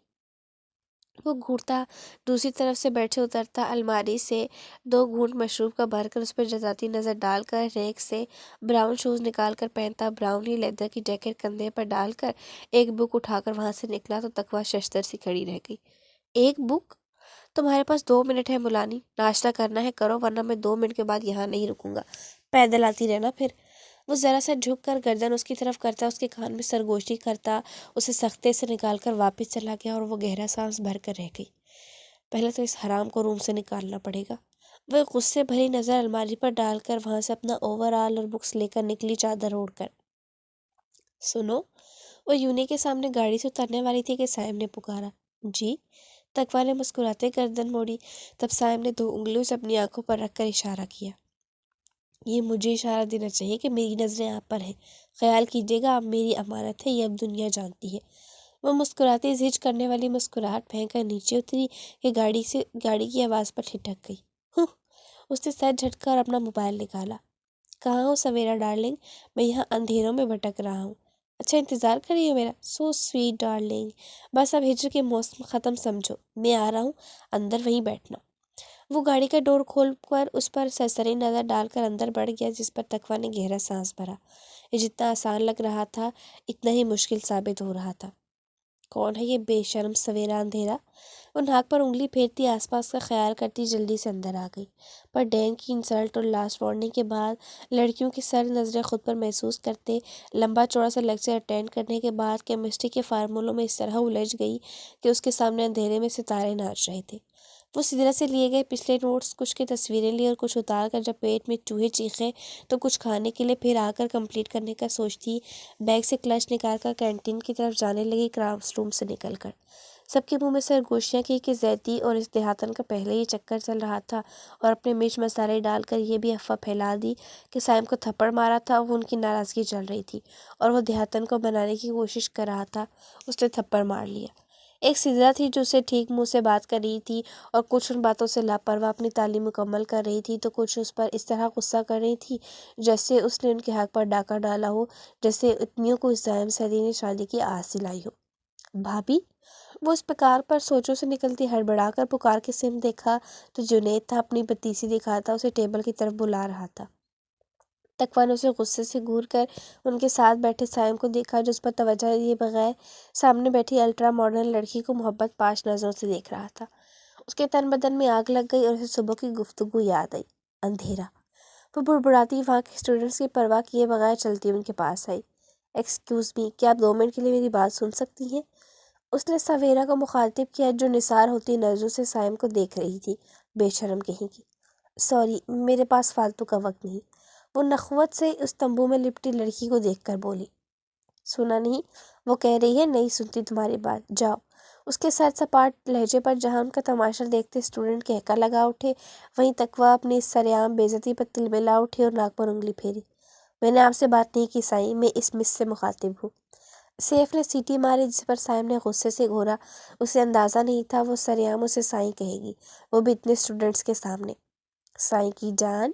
وہ گھورتا دوسری طرف سے بیٹھے اترتا، الماری سے 2 گھونٹ مشروب کا بھر کر اس پر جزاتی نظر ڈال کر ریک سے براؤن شوز نکال کر پہنتا، براؤن ہی لیدر کی جیکٹ کندھے پر ڈال کر ایک بک اٹھا کر وہاں سے نکلا تو تقویٰ ششدر سی کھڑی رہ گئی۔ ایک بک؟ تمہارے پاس 2 منٹ ہے ملانی، ناشتہ کرنا ہے کرو ورنہ میں 2 منٹ کے بعد یہاں نہیں رکوں گا، پیدل آتی رہنا پھر۔ وہ ذرا سا جھک کر گردن اس کی طرف کرتا، اس کے کان میں سرگوشی کرتا اسے سختے سے نکال کر واپس چلا گیا اور وہ گہرا سانس بھر کر رہ گئی۔ پہلے تو اس حرام کو روم سے نکالنا پڑے گا۔ وہ غصے بھری نظر الماری پر ڈال کر وہاں سے اپنا اوور آل اور بکس لے کر نکلی چادر اوڑھ کر۔ سنو، وہ یونی کے سامنے گاڑی سے اترنے والی تھی کہ صائم نے پکارا۔ جی؟ تقویٰ نے مسکراتے گردن موڑی، تب صائم نے 2 انگلیوں سے اپنی آنکھوں پر رکھ کر اشارہ کیا۔ یہ مجھے اشارہ دینا چاہیے کہ میری نظریں آپ پر ہیں، خیال کیجیے گا آپ میری امانت ہے، یہ اب دنیا جانتی ہے۔ وہ مسکراتی زج کرنے والی مسکراہٹ پھینک کر نیچے اتری کہ گاڑی کی آواز پر ٹھٹک گئی۔ اس نے سر جھٹکا اور اپنا موبائل نکالا۔ کہاں ہو سویرا ڈارلنگ؟ میں یہاں اندھیروں میں بھٹک رہا ہوں۔ اچھا انتظار کر رہی ہو میرا؟ سو سویٹ ڈارلنگ، بس اب ہجر کے موسم ختم سمجھو، میں آ رہا ہوں، اندر وہیں بیٹھنا۔ وہ گاڑی کا ڈور کھول کر اس پر سرسری نظر ڈال کر اندر بڑھ گیا، جس پر تقویٰ نے گہرا سانس بھرا۔ یہ جتنا آسان لگ رہا تھا اتنا ہی مشکل ثابت ہو رہا تھا۔ کون ہے یہ بے شرم سویرا اندھیرا؟ وہ ناک پر انگلی پھیرتی آس پاس کا خیال کرتی جلدی سے اندر آ گئی، پر ڈینگ کی انسلٹ اور لاسٹ وارننگ کے بعد لڑکیوں کی سر نظریں خود پر محسوس کرتے لمبا چوڑا سا لیکچر اٹینڈ کرنے کے بعد کیمسٹری کے فارمولوں میں اس طرح الجھ گئی کہ اس کے سامنے اندھیرے میں ستارے ناچ رہے تھے۔ وہ سدرا سے لیے گئے پچھلے نوٹس کچھ کی تصویریں لی اور کچھ اتار کر جب پیٹ میں چوہے چیخے تو کچھ کھانے کے لیے پھر آ کر کمپلیٹ کرنے کا سوچتی بیگ سے کلچ نکال کر کینٹین کی طرف جانے لگی، کلاس روم سے نکل کر۔ سب کے منہ میں سرگوشیاں کی کہ زیتی اور اس دیہاتن کا پہلے ہی چکر چل رہا تھا اور اپنے مرچ مسالے ڈال کر یہ بھی افواہ پھیلا دی کہ سائم کو تھپڑ مارا تھا، وہ ان کی ناراضگی چل رہی تھی اور وہ دیہاتن کو بنانے کی کوشش کر رہا تھا، اس نے تھپڑ مار لیا۔ ایک سدرا تھی جو اسے ٹھیک منہ سے بات کر رہی تھی اور کچھ ان باتوں سے لاپرواہ اپنی تعلیم مکمل کر رہی تھی، تو کچھ اس پر اس طرح غصہ کر رہی تھی جیسے اس نے ان کے حق پر ڈاکہ ڈالا ہو، جیسے اتنیوں کو اس ظالم سیدی نے شادی کی آس دلائی ہو۔ بھابھی! وہ اس پکار پر سوچوں سے نکلتی ہڑبڑا کر پکار کے سم دیکھا تو جنید تھا، اپنی بتیسی دکھاتا اسے ٹیبل کی طرف بلا رہا تھا۔ تقویٰ نے اسے غصے سے گھور کر ان کے ساتھ بیٹھے سائم کو دیکھا جو اس پر توجہ دیے بغیر سامنے بیٹھی الٹرا ماڈرن لڑکی کو محبت پاش نظروں سے دیکھ رہا تھا۔ اس کے تن بدن میں آگ لگ گئی اور اسے صبح کی گفتگو یاد آئی۔ اندھیرا۔ وہ بڑبڑاتی وہاں کے اسٹوڈنٹس کی پرواہ کیے بغیر چلتی ان کے پاس آئی۔ ایکسکیوز می، کیا آپ 2 منٹ کے لیے میری بات سن سکتی ہیں؟ اس نے سویرا کو مخاطب کیا جو نثار ہوتی نظروں سے سائم کو دیکھ رہی تھی، بے شرم کہیں کی۔ سوری، میرے پاس فالتو کا وقت نہیں، وہ نخوت سے اس تمبو میں لپٹی لڑکی کو دیکھ کر بولی۔ سنا نہیں؟ وہ کہہ رہی ہے نہیں سنتی تمہاری بات، جاؤ۔ اس کے سر سپاٹ لہجے پر جہاں ان کا تماشا دیکھتے اسٹوڈنٹ کہکا لگا اٹھے، وہیں تقویٰ اپنی اس سرعام بے عزتی پر تلملا اٹھی اور ناک پر انگلی پھیری۔ میں نے آپ سے بات نہیں کی سائیں، میں اس مس سے مخاطب ہوں۔ سیف نے سیٹی ماری جس پر سائم نے غصے سے گھورا۔ اسے اندازہ نہیں تھا وہ سریعام اسے سائیں کہے گی، وہ بھی اتنے اسٹوڈنٹس کے سامنے۔ سائیں کی جان!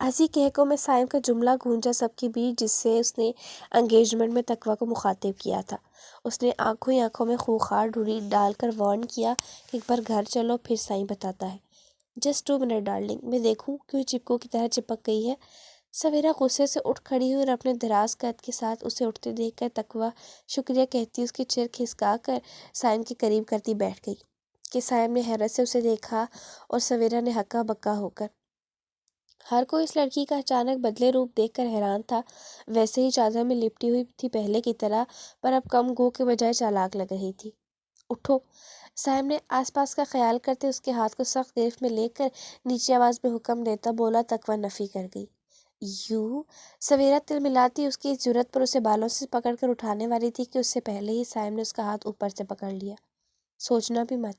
ایسی کہکوں میں سائم کا جملہ گونجا سب کے بیچ جس سے اس نے انگیجمنٹ میں تقویٰ کو مخاطب کیا تھا۔ اس نے آنکھوں ہی آنکھوں میں خوخار ڈھوری ڈال کر وارن کیا کہ ایک بار گھر چلو پھر سائیں بتاتا ہے۔ جسٹ 2 منٹ ڈارلنگ، میں دیکھوں کیوں چپکوں کی طرح چپک گئی ہے۔ سویرا غصے سے اٹھ کھڑی ہوئی اور اپنے دراز قد کے ساتھ اسے اٹھتے دیکھ کر تقویٰ شکریہ کہتی اس کی چیر کھسکا کر سائم کے قریب کرتی بیٹھ گئی کہ سائم نے حیرت سے اسے دیکھا اور سویرا نے ہکا بکا ہو کر۔ ہر کوئی اس لڑکی کا اچانک بدلے روپ دیکھ کر حیران تھا، ویسے ہی چادر میں لپٹی ہوئی تھی پہلے کی طرح، پر اب کم گو کے بجائے چالاک لگ رہی تھی۔ اٹھو! سائم نے آس پاس کا خیال کرتے اس کے ہاتھ کو سخت گرفت میں لے کر نیچی آواز میں حکم دیتا بولا۔ تقویٰ نفی کر گئی۔ یو! سویرا تلملاتی اس کی اس جرأت پر اسے بالوں سے پکڑ کر اٹھانے والی تھی کہ اس سے پہلے ہی سائم نے اس کا ہاتھ اوپر سے پکڑ لیا۔ سوچنا بھی مت۔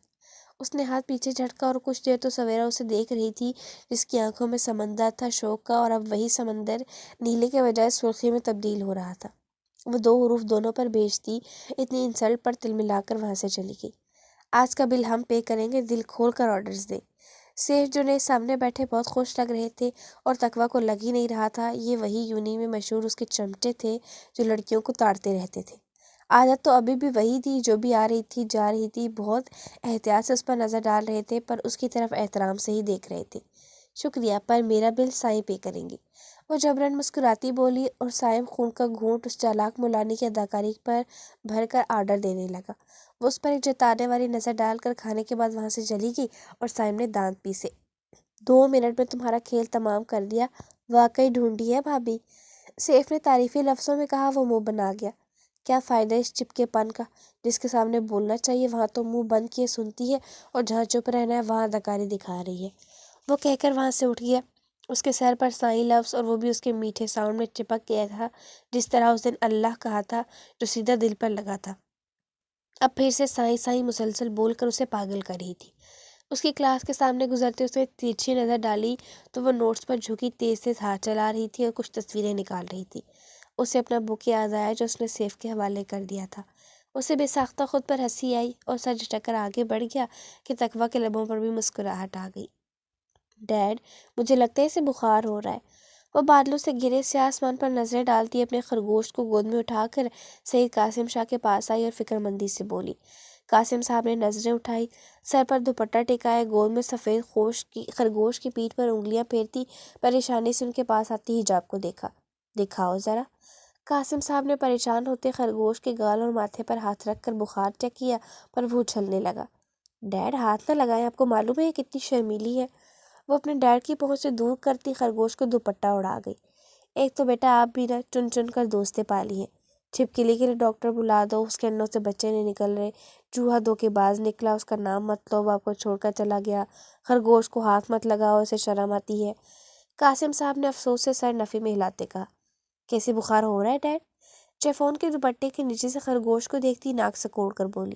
اس نے ہاتھ پیچھے جھٹکا اور کچھ دیر تو سویرا اسے دیکھ رہی تھی جس کی آنکھوں میں سمندر تھا شوق کا، اور اب وہی سمندر نیلے کے بجائے سرخی میں تبدیل ہو رہا تھا۔ وہ 2 حروف دونوں پر بھیجتی اتنی انسلٹ پر تلملا کر وہاں سے چلی گئی۔ آج کا بل ہم پے کریں گے، دل کھول کر آرڈرز دیں۔ سیف جنید سامنے بیٹھے بہت خوش لگ رہے تھے اور تقویٰ کو لگ ہی نہیں رہا تھا یہ وہی یونی میں مشہور اس کے چمٹے تھے جو لڑکیوں کو تاڑتے رہتے تھے۔ عادت تو ابھی بھی وہی تھی، جو بھی آ رہی تھی جا رہی تھی بہت احتیاط سے اس پر نظر ڈال رہے تھے پر اس کی طرف احترام سے ہی دیکھ رہے تھے۔ شکریہ، پر میرا بل سائیں پے کریں گے، وہ جبراً مسکراتی بولی اور سائم خون کا گھونٹ اس چالاک مولانی کی اداکاری پر بھر کر آرڈر دینے لگا۔ وہ اس پر ایک جتانے والی نظر ڈال کر کھانے کے بعد وہاں سے چلی گئی اور سائم نے دانت پیسے۔ 2 منٹ میں تمہارا کھیل تمام کر دیا، واقعی ڈھونڈی ہے بھابھی، سیف نے تعریفی لفظوں میں کہا۔ وہ منہ بنا گیا۔ کیا فائدہ اس چپکے پن کا، جس کے سامنے بولنا چاہیے وہاں تو منہ بند کیے سنتی ہے اور جہاں چپ رہنا ہے وہاں اداکاری دکھا رہی ہے۔ وہ کہہ کر وہاں سے اٹھ گیا۔ اس کے سر پر سائیں لفظ اور وہ بھی اس کے میٹھے ساؤنڈ میں چپک گیا تھا جس طرح اس دن اللہ کہا تھا جو سیدھا دل پر لگا تھا۔ اب پھر سے سائیں سائیں مسلسل بول کر اسے پاگل کر رہی تھی۔ اس کی کلاس کے سامنے گزرتے اس نے تیرچھی نظر ڈالی تو وہ نوٹس پر جھکی تیز تیز ہاتھ چلا رہی تھی اور کچھ تصویریں نکال رہی تھی۔ اسے اپنا بک یاد آیا جو اس نے سیف کے حوالے کر دیا تھا۔ اسے بے ساختہ خود پر ہنسی آئی اور سر جھٹک کر آگے بڑھ گیا کہ تقویٰ کے لبوں پر بھی مسکراہٹ آ گئی۔ ڈیڈ، مجھے لگتا ہے اسے بخار ہو رہا ہے۔ وہ بادلوں سے گھرے سیاہ آسمان پر نظریں ڈالتی اپنے خرگوش کو گود میں اٹھا کر سید قاسم شاہ کے پاس آئی اور فکر مندی سے بولی۔ قاسم صاحب نے نظریں اٹھائی، سر پر دوپٹہ ٹکائے گود میں سفید خرگوش کی پیٹھ پر انگلیاں پھیرتی پریشانی سے ان کے پاس آتی حجاب کو دیکھا۔ دکھاؤ ذرا۔ قاسم صاحب نے پریشان ہوتے خرگوش کے گال اور ماتھے پر ہاتھ رکھ کر بخار چیک کیا پر وہ اچھلنے لگا۔ ڈیڈ ہاتھ نہ لگائیں، آپ کو معلوم ہے یہ کتنی شرمیلی ہے۔ وہ اپنے ڈیڈ کی پہنچ سے دور کرتی خرگوش کو دوپٹہ اڑا گئی۔ ایک تو بیٹا آپ بھی نہ چن چن کر دوستیں پالی ہیں، چھپکلی کے لیے ڈاکٹر بلا دو، اس کے انوں سے بچے نہیں نکل رہے، چوہا دھوکے باز نکلا، اس کا نام مت لو، وہ آپ کو چھوڑ کر چلا گیا، خرگوش کو ہاتھ مت لگاؤ، اسے شرم آتی ہے۔ قاسم صاحب نے افسوس سے سر نفی میں ہلاتے کہا۔ کیسے بخار ہو رہا ہے ڈیڈ؟ چیفون کے دوپٹے کے نیچے سے خرگوش کو دیکھتی ناک سکوڑ کر بولی۔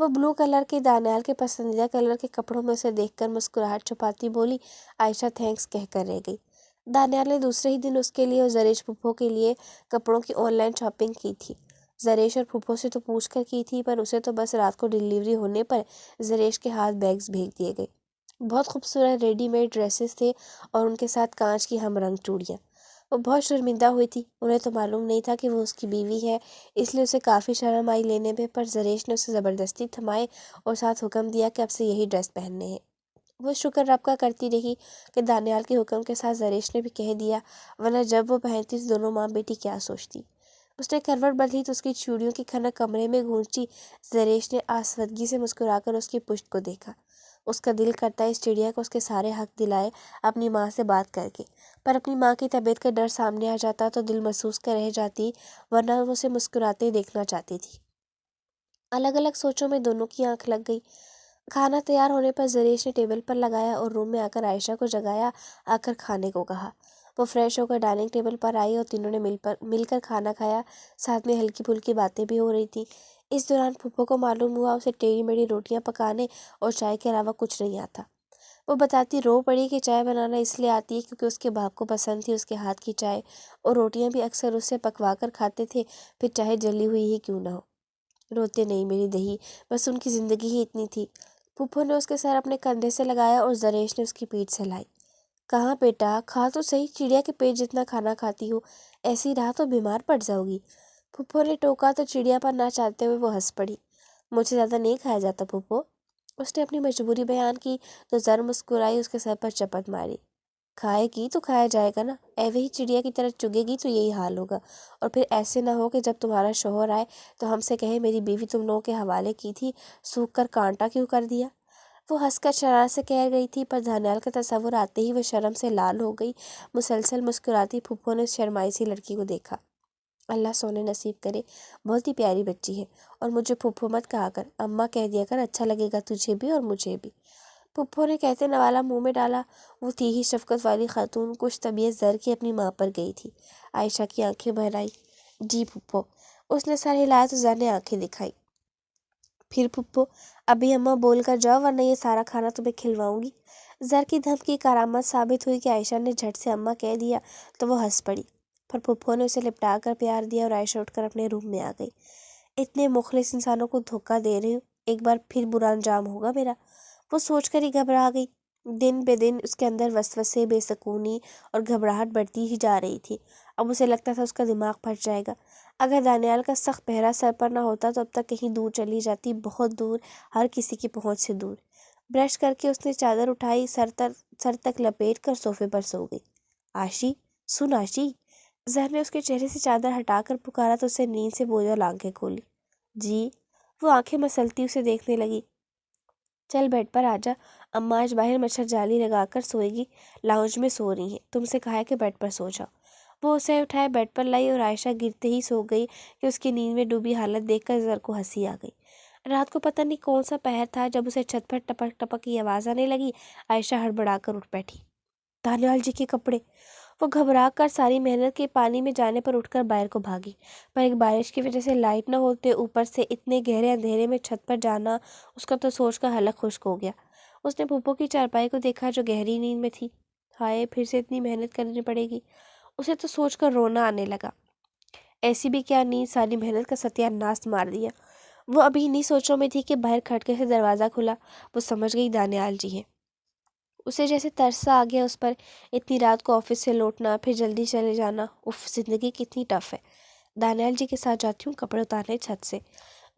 وہ بلو کلر کے دانیال کے پسندیدہ کلر کے کپڑوں میں اسے دیکھ کر مسکراہٹ چھپاتی بولی، عائشہ تھینکس کہہ کر رہ گئی۔ دانیال نے دوسرے ہی دن اس کے لیے اور زریش پھپھو کے لیے کپڑوں کی آن لائن شاپنگ کی تھی۔ زریش اور پھپھو سے تو پوچھ کر کی تھی، پر اسے تو بس رات کو ڈیلیوری ہونے پر زریش کے ہاتھ بیگز بھیج دیے گئے۔ بہت خوبصورت ریڈی میڈ ڈریسز تھے اور ان کے ساتھ کانچ کی ہم رنگ چوڑیاں۔ وہ بہت شرمندہ ہوئی تھی، انہیں تو معلوم نہیں تھا کہ وہ اس کی بیوی ہے، اس لیے اسے کافی شرم آئی لینے میں، پر زریش نے اسے زبردستی تھمائے اور ساتھ حکم دیا کہ اب سے یہی ڈریس پہننے ہیں۔ وہ شکر رب کا کرتی رہی کہ دانیال کے حکم کے ساتھ زریش نے بھی کہہ دیا، ورنہ جب وہ پہنتی تو دونوں ماں بیٹی کیا سوچتی۔ اس نے کروٹ بدلی تو اس کی چوڑیوں کی کھنک کمرے میں گونجی۔ زریش نے آسودگی سے مسکرا کر اس کی پشت کو دیکھا۔ اس کا دل کرتا اس چڑیا کو اس کے سارے حق دلائے اپنی ماں سے بات کر کے، پر اپنی ماں کی طبیعت کا ڈر سامنے آ جاتا تو دل محسوس کر رہ جاتی، ورنہ وہ اسے مسکراتے دیکھنا چاہتی تھی۔ الگ الگ سوچوں میں دونوں کی آنکھ لگ گئی۔ کھانا تیار ہونے پر زریش نے ٹیبل پر لگایا اور روم میں آ کر عائشہ کو جگایا، آ کر کھانے کو کہا۔ وہ فریش ہو کر ڈائننگ ٹیبل پر آئی اور تینوں نے مل کر کھانا کھایا، ساتھ میں ہلکی پھلکی باتیں بھی ہو رہی تھیں۔ اس دوران پھپھو کو معلوم ہوا اسے ٹیڑھی میڑھی روٹیاں پکانے اور چائے کے علاوہ کچھ نہیں آتا۔ وہ بتاتی رو پڑی کہ چائے بنانا اس لیے آتی ہے کیونکہ اس کے باپ کو پسند تھی اس کے ہاتھ کی چائے، اور روٹیاں بھی اکثر اس سے پکوا کر کھاتے تھے، پھر چاہے جلی ہوئی ہی کیوں نہ ہو۔ روتے نہیں میری دہی، بس ان کی زندگی ہی اتنی تھی۔ پھپھو نے اس کے سر اپنے کندھے سے لگایا اور زریش نے اس کی پیٹھ سے لائی۔ کہاں بیٹا، کھا تو صحیح، چڑیا کے پیٹ جتنا کھانا کھاتی ہو، ایسی رہا تو بیمار پڑ جاؤ گی۔ پھپھو نے ٹوکا تو چڑیا پر نہ چاہتے ہوئے وہ ہنس پڑی۔ مجھے زیادہ نہیں کھایا جاتا پھپھو، اس نے اپنی مجبوری بیان کی تو زر مسکرائی، اس کے سر پر چپت ماری۔ کھائے گی تو کھایا جائے گا نا، ایوے ہی چڑیا کی طرح چگے گی تو یہی حال ہوگا، اور پھر ایسے نہ ہو کہ جب تمہارا شوہر آئے تو ہم سے کہے میری بیوی تم لوگوں کے حوالے کی تھی، سوکھ کر کانٹا کیوں کر دیا۔ وہ ہنس کر شرارت سے کہہ گئی تھی، پر دانیال کا تصور آتے ہی وہ شرم سے لال ہو گئی۔ مسلسل مسکراتی پھپھو نے اس شرمائی سی لڑکی کو دیکھا۔ اللہ سونے نصیب کرے، بہت ہی پیاری بچی ہے، اور مجھے پھپھو مت کہا کر، اماں کہہ دیا کر، اچھا لگے گا تجھے بھی اور مجھے بھی۔ پھپھو نے کہتے نوالا منہ میں ڈالا۔ وہ تھی ہی شفقت والی خاتون، کچھ طبیعت زر کی اپنی ماں پر گئی تھی۔ عائشہ کی آنکھیں بھر آئی۔ جی پھپھو، اس نے سر ہلایا تو زر نے آنکھیں دکھائی۔ پھر پھپھو، ابھی اماں بول کر جاؤ ورنہ یہ سارا کھانا تمہیں کھلواؤں گی۔ زر کی دھمکی کارآمد ثابت ہوئی کہ عائشہ نے جھٹ سے اماں کہہ دیا تو وہ ہنس پڑی، پر پھپھو نے اسے لپٹا کر پیار دیا اور عائشہ اٹھ کر اپنے روم میں آ گئی۔ اتنے مخلص انسانوں کو دھوکہ دے رہی ہوں، ایک بار پھر برا انجام ہوگا میرا، وہ سوچ کر ہی گھبرا گئی۔ دن بے دن اس کے اندر وسوسے، بے سکونی اور گھبراہٹ بڑھتی ہی جا رہی تھی۔ اب اسے لگتا تھا اس کا دماغ پھٹ جائے گا۔ اگر دانیال کا سخت پہرا سر پر نہ ہوتا تو اب تک کہیں دور چلی جاتی، بہت دور، ہر کسی کی پہنچ سے دور۔ برش کر کے اس نے چادر اٹھائی، سر تک لپیٹ کر صوفے پر سو گئی۔ آشی، سن آشی، زہر نے اس کے چہرے سے چادر ہٹا کر پکارا تو اسے نیند سے بوجھل آنکھیں کھولی۔ جی، وہ آنکھیں مسلتی اسے دیکھنے لگی۔ چل بیڈ پر آجا، اماں آج باہر مچھر جالی لگا کر سوئے گی، لاؤنج میں سو رہی ہیں، تم سے کہا ہے کہ بیڈ پر سو جاؤ۔ وہ اسے اٹھائے بیڈ پر لائی اور عائشہ گرتے ہی سو گئی کہ اس کی نیند میں ڈوبی حالت دیکھ کر زر کو ہنسی آ گئی۔ رات کو پتہ نہیں کون سا پہر تھا، جب اسے چھت پر ٹپک ٹپک کی آواز آنے لگی، عائشہ ہڑبڑا کر اٹھ بیٹھی۔ دانیال جی کے کپڑے! وہ گھبرا کر ساری محنت کے پانی میں جانے پر اٹھ کر باہر کو بھاگی، پر ایک بارش کی وجہ سے لائٹ نہ ہوتے اوپر سے اتنے گہرے اندھیرے میں چھت پر جانا اس کا تو سوچ کر حلق خشک ہو گیا۔ اس نے پھپھو کی چارپائی کو دیکھا جو گہری نیند میں تھی۔ ہائے، پھر سے اتنی محنت کرنی پڑے گی، اسے تو سوچ کر رونا آنے لگا۔ ایسی بھی کیا نیند، ساری محنت کا ستیہ ناس مار دیا۔ وہ ابھی انہی سوچوں میں تھی کہ باہر کھٹکے سے دروازہ کھلا۔ وہ سمجھ گئی دانیال جی ہیں۔ اسے جیسے ترسا آ گیا اس پر، اتنی رات کو آفس سے لوٹنا، پھر جلدی چلے جانا، اف، زندگی کتنی ٹف ہے۔ دانیال جی کے ساتھ جاتی ہوں کپڑے اتارنے چھت سے۔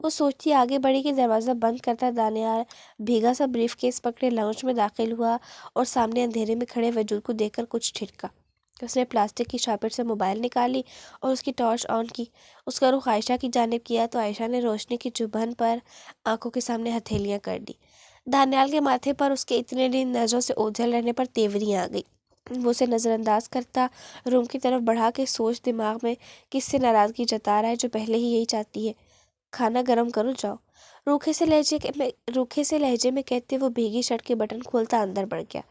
وہ سوچتی آگے بڑھی کہ دروازہ بند کرتا دانیال بھیگا سا بریف کیس پکڑے لاؤنج میں داخل ہوا اور سامنے اندھیرے میں کھڑے وجود کو دیکھ کر کچھ ٹھٹکا۔ اس نے پلاسٹک کی شاپٹ سے موبائل نکالی اور اس کی ٹارچ آن کی۔ اس کا رخ عائشہ کی جانب کیا تو عائشہ نے روشنی کی چبھن پر آنکھوں کے سامنے ہتھیلیاں کر دی۔ دانیال کے ماتھے پر اس کے اتنے دن نظروں سے اوجھل رہنے پر تیوریاں آ گئی۔ وہ اسے نظر انداز کرتا روم کی طرف بڑھا کے سوچ دماغ میں کس سے ناراضگی جتا رہا ہے جو پہلے ہی یہی چاہتی ہے۔ کھانا گرم کرو، جاؤ، روکھے سے لہجے میں کہتے وہ بھیگی شرٹ کے بٹن کھولتا اندر بڑھ گیا۔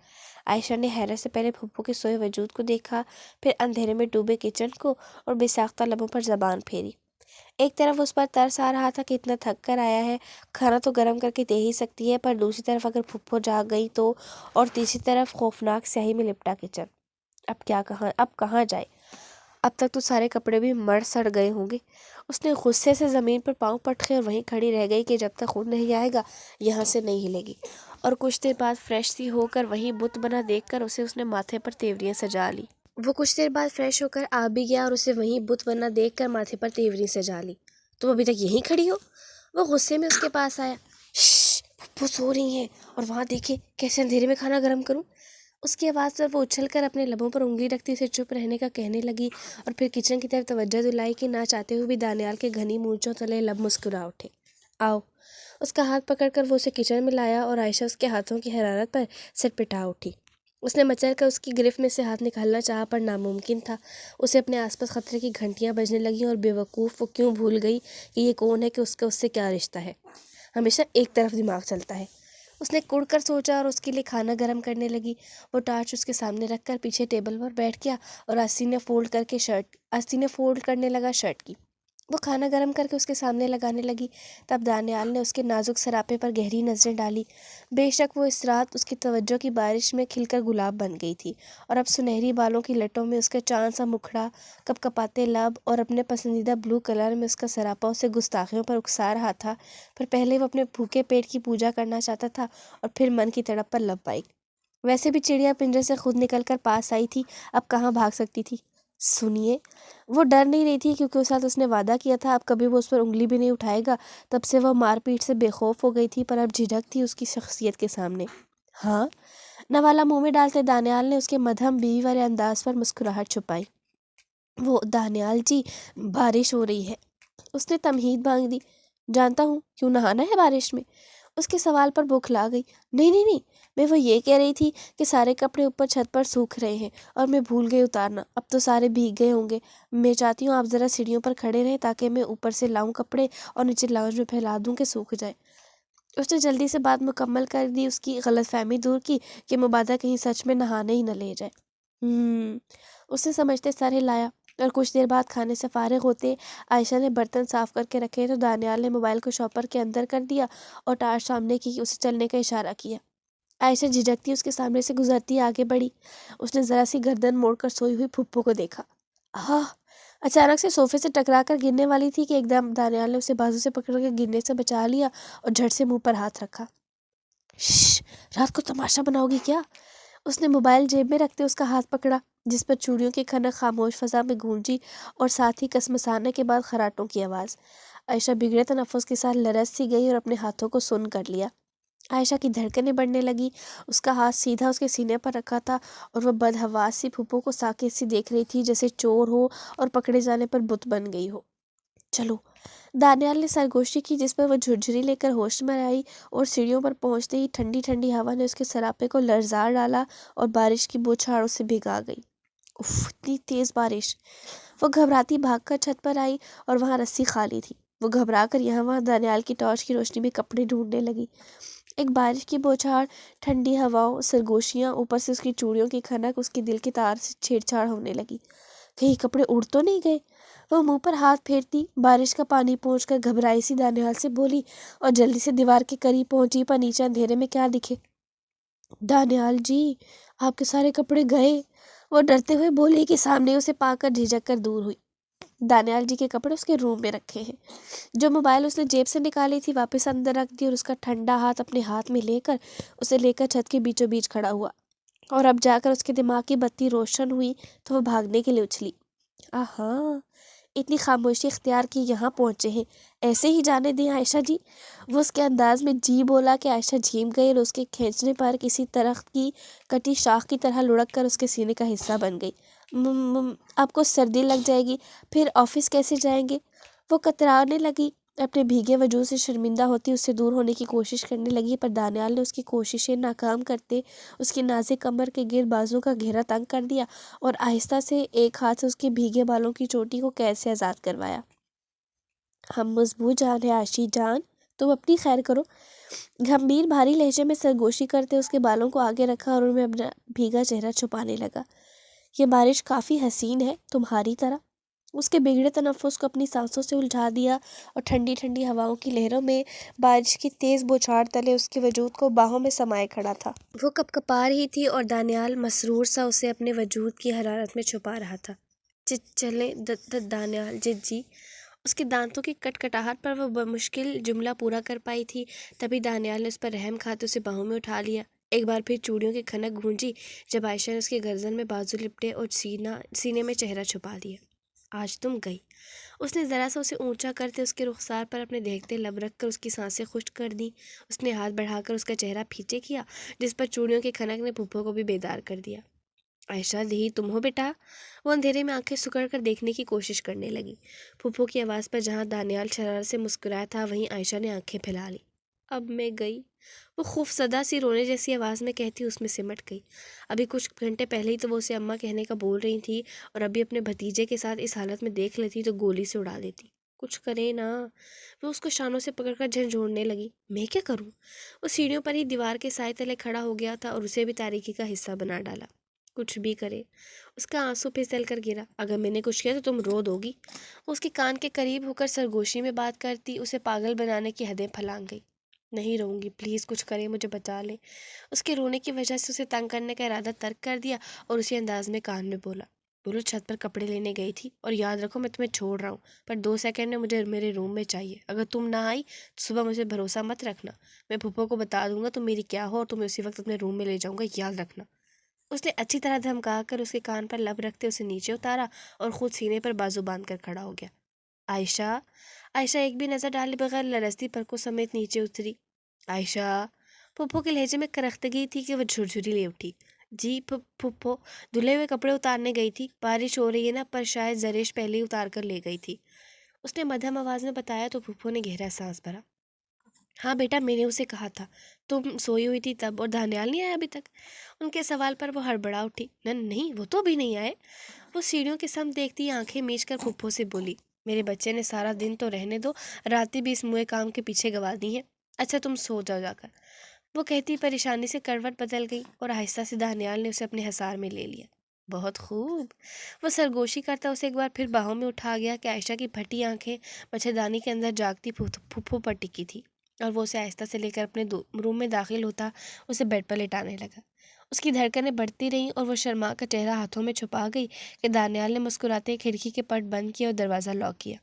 عائشہ نے حیرت سے پہلے پھپھو کے سوئے وجود کو دیکھا، پھر اندھیرے میں ڈوبے کچن کو، اور بے ساختہ لبوں پر زبان پھیری۔ ایک طرف اس پر ترس آ رہا تھا کہ اتنا تھک کر آیا ہے، کھانا تو گرم کر کے دے ہی سکتی ہے، پر دوسری طرف اگر پھپھو جاگ گئی تو، اور تیسری طرف خوفناک سیاہی میں لپٹا کچن۔ اب کہاں جائے؟ اب تک تو سارے کپڑے بھی مر سڑ گئے ہوں گے۔ اس نے غصے سے زمین پر پاؤں پٹکے اور وہیں کھڑی رہ گئی کہ جب تک خود نہیں آئے گا یہاں سے نہیں ہلے گی۔ اور کچھ دیر بعد فریش سی ہو کر وہیں بت بنا دیکھ کر اس نے ماتھے پر تیوریاں سجا لی۔ وہ کچھ دیر بعد فریش ہو کر آ بھی گیا اور اسے وہیں بت بنا دیکھ کر ماتھے پر تیوری سجا لی۔ تم ابھی تک یہیں کھڑی ہو؟ وہ غصے میں اس کے پاس آیا۔ شش، پھپھو سو رہی ہیں، اور وہاں دیکھے کیسے اندھیرے میں کھانا گرم کروں۔ اس کی آواز پر وہ اچھل کر اپنے لبوں پر انگلی رکھتی اسے چپ رہنے کا کہنے لگی، اور پھر کچن کی طرف توجہ دلائی کہ نہ چاہتے ہوئے بھی دانیال کے گھنی مونچھوں تلے لب مسکرا اٹھے۔ آؤ۔ اس کا ہاتھ پکڑ کر وہ اسے کچن میں لایا اور عائشہ اس کے ہاتھوں کی حرارت پر سٹپٹا اٹھی۔ اس نے مچل کر اس کی گرفت میں سے ہاتھ نکالنا چاہا پر ناممکن تھا۔ اسے اپنے آس پاس خطرے کی گھنٹیاں بجنے لگیں اور بے وقوف وہ کیوں بھول گئی کہ یہ کون ہے، کہ اس کا اس سے کیا رشتہ ہے۔ ہمیشہ ایک طرف دماغ چلتا ہے۔ اس نے کڑ کر سوچا اور اس کے لیے کھانا گرم کرنے لگی۔ وہ ٹارچ اس کے سامنے رکھ کر پیچھے ٹیبل پر بیٹھ گیا اور آستینیں فولڈ کرنے لگا شرٹ کی۔ وہ کھانا گرم کر کے اس کے سامنے لگانے لگی، تب دانیال نے اس کے نازک سراپے پر گہری نظریں ڈالی۔ بے شک وہ اس رات اس کی توجہ کی بارش میں کھل کر گلاب بن گئی تھی، اور اب سنہری بالوں کی لٹوں میں اس کا چاند سا مکھڑا، کپ کپاتے لب اور اپنے پسندیدہ بلو کلر میں اس کا سراپا اسے گستاخیوں پر اکسا رہا تھا۔ پر پہلے وہ اپنے بھوکے پیٹ کی پوجا کرنا چاہتا تھا اور پھر من کی تڑپ پر لبیک۔ ویسے بھی چڑیا پنجرے سے خود نکل کر پاس آئی تھی، اب کہاں بھاگ سکتی تھی۔ سنیے، وہ ڈر نہیں رہی تھی کیونکہ اس ساتھ اس نے وعدہ کیا تھا اب کبھی وہ اس پر انگلی بھی نہیں اٹھائے گا۔ تب سے وہ مار پیٹ سے بے خوف ہو گئی تھی، پر اب جھجک تھی اس کی شخصیت کے سامنے۔ ہاں؟ نوالا منہ میں ڈالتے دانیال نے اس کے مدھم بیوی والے انداز پر مسکراہٹ چھپائی۔ وہ دانیال جی، بارش ہو رہی ہے۔ اس نے تمہید مانگ دی۔ جانتا ہوں، کیوں نہانا ہے بارش میں؟ اس کے سوال پر بوکھلا گئی۔ نہیں، میں وہ یہ کہہ رہی تھی کہ سارے کپڑے اوپر چھت پر سوکھ رہے ہیں اور میں بھول گئی اتارنا، اب تو سارے بھیگ گئے ہوں گے۔ میں چاہتی ہوں آپ ذرا سیڑھیوں پر کھڑے رہیں تاکہ میں اوپر سے لاؤں کپڑے اور نیچے لاؤنج میں پھیلا دوں کہ سوکھ جائے۔ اس نے جلدی سے بات مکمل کر دی، اس کی غلط فہمی دور کی کہ مبادہ کہیں سچ میں نہانے ہی نہ لے جائے۔ اس نے سمجھتے سر ہلایا، اور کچھ دیر بعد کھانے سے فارغ ہوتے عائشہ نے برتن صاف کر کے رکھے تو دانیال نے موبائل کو شاپر کے اندر کر دیا اور ٹارچ سامنے کی اسے چلنے کا اشارہ کیا۔ عائشہ جھجکتی اس کے سامنے سے گزرتی آگے بڑھی۔ اس نے ذرا سی گردن موڑ کر سوئی ہوئی پھپھو کو دیکھا۔ اچانک سے صوفے سے ٹکرا کر گرنے والی تھی کہ ایک دم دانیال نے اسے بازو سے پکڑ کر گرنے سے بچا لیا اور جھٹ سے منہ پر ہاتھ رکھا۔ شش، رات کو تماشا بناؤ گی کیا؟ اس نے موبائل جیب میں رکھتے اس کا ہاتھ پکڑا، جس پر چوڑیوں کی کھنک خاموش فضا میں گونجی اور ساتھ ہی کسمسانے کے بعد خراٹوں کی آواز۔ عائشہ بگڑے تنفس کے ساتھ لرز سی گئی اور اپنے ہاتھوں کو سن کر لیا۔ عائشہ کی دھڑکنیں بڑھنے لگی، اس کا ہاتھ سیدھا اس کے سینے پر رکھا تھا اور وہ بدحواس سی پھپھو کو ساکت سی دیکھ رہی تھی جیسے چور ہو اور پکڑے جانے پر بت بن گئی ہو۔ چلو، دانیال نے سرگوشی کی، جس پر وہ جھرجھری لے کر ہوش میں آئی، اور سیڑھیوں پر پہنچتے ہی ٹھنڈی ٹھنڈی ہوا نے اس کے سراپے کو لرزار ڈالا اور بارش کی بوچھاڑوں سے بھگا گئی۔ اف، اتنی تیز بارش! وہ گھبراتی بھاگ کر چھت پر آئی اور وہاں رسی خالی تھی۔ وہ گھبرا کر یہاں وہاں دانیال کی ٹارچ کی روشنی میں کپڑے ڈھونڈنے لگی۔ ایک بارش کی بوچھاڑ، ٹھنڈی ہواؤں، سرگوشیاں، اوپر سے اس کی چوڑیوں کی کھنک اس کی دل کی تار سے چھیڑ چھاڑ ہونے لگی۔ کہیں کپڑے اڑ تو نہیں گئے؟ وہ منہ پر ہاتھ پھیرتی بارش کا پانی پہنچ کر گھبرائی سی دانیال سے بولی اور جلدی سے دیوار کے قریب پہنچی، پر نیچے اندھیرے میں کیا دکھے۔ دانیال جی، آپ کے سارے کپڑے گئے، وہ ڈرتے ہوئے بولی کہ سامنے اسے پا کر جھجک کر دور ہوئی۔ دانیال جی کے کپڑے اس کے روم میں رکھے ہیں۔ جو موبائل اس نے جیب سے نکالی تھی واپس اندر رکھ دی اور اس کا ٹھنڈا ہاتھ اپنے ہاتھ میں لے کر اسے لے کر چھت کے بیچوں بیچ کھڑا ہوا، اور اب جا کر اس کے دماغ کی بتی روشن ہوئی تو وہ بھاگنے کے لیے اچھلی۔ آہاں، اتنی خاموشی اختیار کی یہاں پہنچے ہیں، ایسے ہی جانے دیں عائشہ جی؟ وہ اس کے انداز میں جی بولا کہ عائشہ جھیم گئی اور اس کے کھینچنے پر کسی درخت کی کٹی شاخ کی طرح لڑک کر اس کے سینے کا حصہ بن گئی۔ آپ کو سردی لگ جائے گی، پھر آفس کیسے جائیں گے؟ وہ کترانے لگی، اپنے بھیگے وجود سے شرمندہ ہوتی اس سے دور ہونے کی کوشش کرنے لگی، پر دانیال نے اس کی کوششیں ناکام کرتے اس کی نازک کمر کے گرد بازو کا گھیرا تنگ کر دیا اور آہستہ سے ایک ہاتھ سے اس کے بھیگے بالوں کی چوٹی کو قید سے آزاد کروایا۔ ہم مضبوط جان ہے عائشی جان، تم اپنی خیر کرو۔ گھمبیر بھاری لہجے میں سرگوشی کرتے اس کے بالوں کو آگے رکھا اور ان میں اپنا بھیگا چہرہ چھپانے لگا۔ یہ بارش کافی حسین ہے، تمہاری طرح۔ اس کے بگڑے تنفس کو اپنی سانسوں سے الجھا دیا اور ٹھنڈی ٹھنڈی ہواؤں کی لہروں میں بارش کی تیز بوچھار تلے اس کے وجود کو باہوں میں سمائے کھڑا تھا۔ وہ کپ کپا رہی تھی اور دانیال مسرور سا اسے اپنے وجود کی حرارت میں چھپا رہا تھا۔ چلیں دانیال جی۔ اس کے دانتوں کی کٹکٹاہٹ پر وہ بمشکل جملہ پورا کر پائی تھی، تبھی دانیال نے اس پر رحم کھاتے اسے باہوں میں اٹھا لیا۔ ایک بار پھر چوڑیوں کی کھنک گونجی جب عائشہ نے اس کے گردن میں بازو لپٹے اور سینے میں چہرہ چھپا دیا۔ آج تم گئی۔ اس نے ذرا سا اسے اونچا کرتے اس کے رخسار پر اپنے دیکھتے لب رکھ کر اس کی سانسیں خشک کر دیں۔ اس نے ہاتھ بڑھا کر اس کا چہرہ پیچھے کیا جس پر چوڑیوں کی کھنک نے پھپھو کو بھی بیدار کر دیا۔ عائشہ دی تم ہو بیٹا؟ وہ اندھیرے میں آنکھیں سکڑ کر دیکھنے کی کوشش کرنے لگی۔ پھپھو کی آواز پر جہاں دانیال شرارت سے مسکرایا تھا وہیں عائشہ نے آنکھیں پھیلا لی۔ اب میں گئی، وہ خوفزدہ سی رونے جیسی آواز میں کہتی اس میں سمٹ گئی۔ ابھی کچھ گھنٹے پہلے ہی تو وہ اسے اماں کہنے کا بول رہی تھی اور ابھی اپنے بھتیجے کے ساتھ اس حالت میں دیکھ لیتی تو گولی سے اڑا دیتی۔ کچھ کرے نا۔ وہ اس کو شانوں سے پکڑ کر جھنجھوڑنے لگی۔ میں کیا کروں؟ وہ سیڑھیوں پر ہی دیوار کے سائے تلے کھڑا ہو گیا تھا اور اسے بھی تاریکی کا حصہ بنا ڈالا۔ کچھ بھی کرے۔ اس کا آنسو پھسل کر گرا۔ اگر میں نے کچھ کیا تو تم رو دو گی۔ وہ اس کے کان کے قریب ہو کر سرگوشی میں بات کرتی اسے پاگل بنانے کی حدیں پھلانگ گئی۔ نہیں رہوں گی، پلیز کچھ کرے، مجھے بچا لے۔ اس کے رونے کی وجہ سے اسے تنگ کرنے کا ارادہ ترک کر دیا اور اسی انداز میں کان میں بولو چھت پر کپڑے لینے گئی تھی اور یاد رکھو میں تمہیں چھوڑ رہا ہوں، پر 2 سیکنڈ میں مجھے میرے روم میں چاہیے۔ اگر تم نہ آئی تو صبح مجھے بھروسہ مت رکھنا، میں پھپھو کو بتا دوں گا تم میری کیا ہو اور تمہیں اسی وقت اپنے روم میں لے جاؤں گا، یاد رکھنا۔ اس نے اچھی طرح دھمکا کر اس کے کان پر لب رکھتے اسے نیچے اتارا اور خود سینے پر بازو باندھ کر کھڑا ہو گیا۔ عائشہ ایک بھی نظر ڈالے بغیر لرزتی پلکوں سمیت نیچے اتری۔ عائشہ، پھپھو کے لہجے میں کرختگی تھی کہ وہ جھرجھری لے اٹھی۔ جی پھپھو، دھلے ہوئے کپڑے اتارنے گئی تھی، بارش ہو رہی ہے نا، پر شاید زریش پہلے ہی اتار کر لے گئی تھی، اس نے مدھم آواز میں بتایا تو پھپھو نے گہرا سانس بھرا۔ ہاں بیٹا، میں نے اسے کہا تھا، تم سوئی ہوئی تھی تب، اور دانیال نہیں آیا ابھی تک؟ ان کے سوال پر وہ ہڑبڑا اٹھی۔ نہیں، وہ تو ابھی نہیں آئے۔ وہ سیڑھیوں کی سمت دیکھتی آنکھیں میچ کر پھپھو سے بولی، میرے بچے نے سارا دن تو رہنے دو، راتیں بھی اس موئے کام کے پیچھے گوا دی ہیں۔ اچھا تم سو جاؤ جا کر، وہ کہتی پریشانی سے کروٹ بدل گئی اور آہستہ سے دانیال نے اسے اپنے حصار میں لے لیا۔ بہت خوب، وہ سرگوشی کرتا اسے ایک بار پھر باہوں میں اٹھا گیا کہ عائشہ کی پھٹی آنکھیں مچھردانی کے اندر جاگتی پھپھو پر ٹکی تھی اور وہ اسے آہستہ سے لے کر اپنے روم میں داخل ہوتا اسے بیڈ پر لٹانے لگا۔ اس کی دھڑکنیں بڑھتی رہیں اور وہ شرما کا چہرہ ہاتھوں میں چھپا گئی کہ دانیال نے مسکراتے کھڑکی کے پٹ بند کیا اور دروازہ لاک کیا۔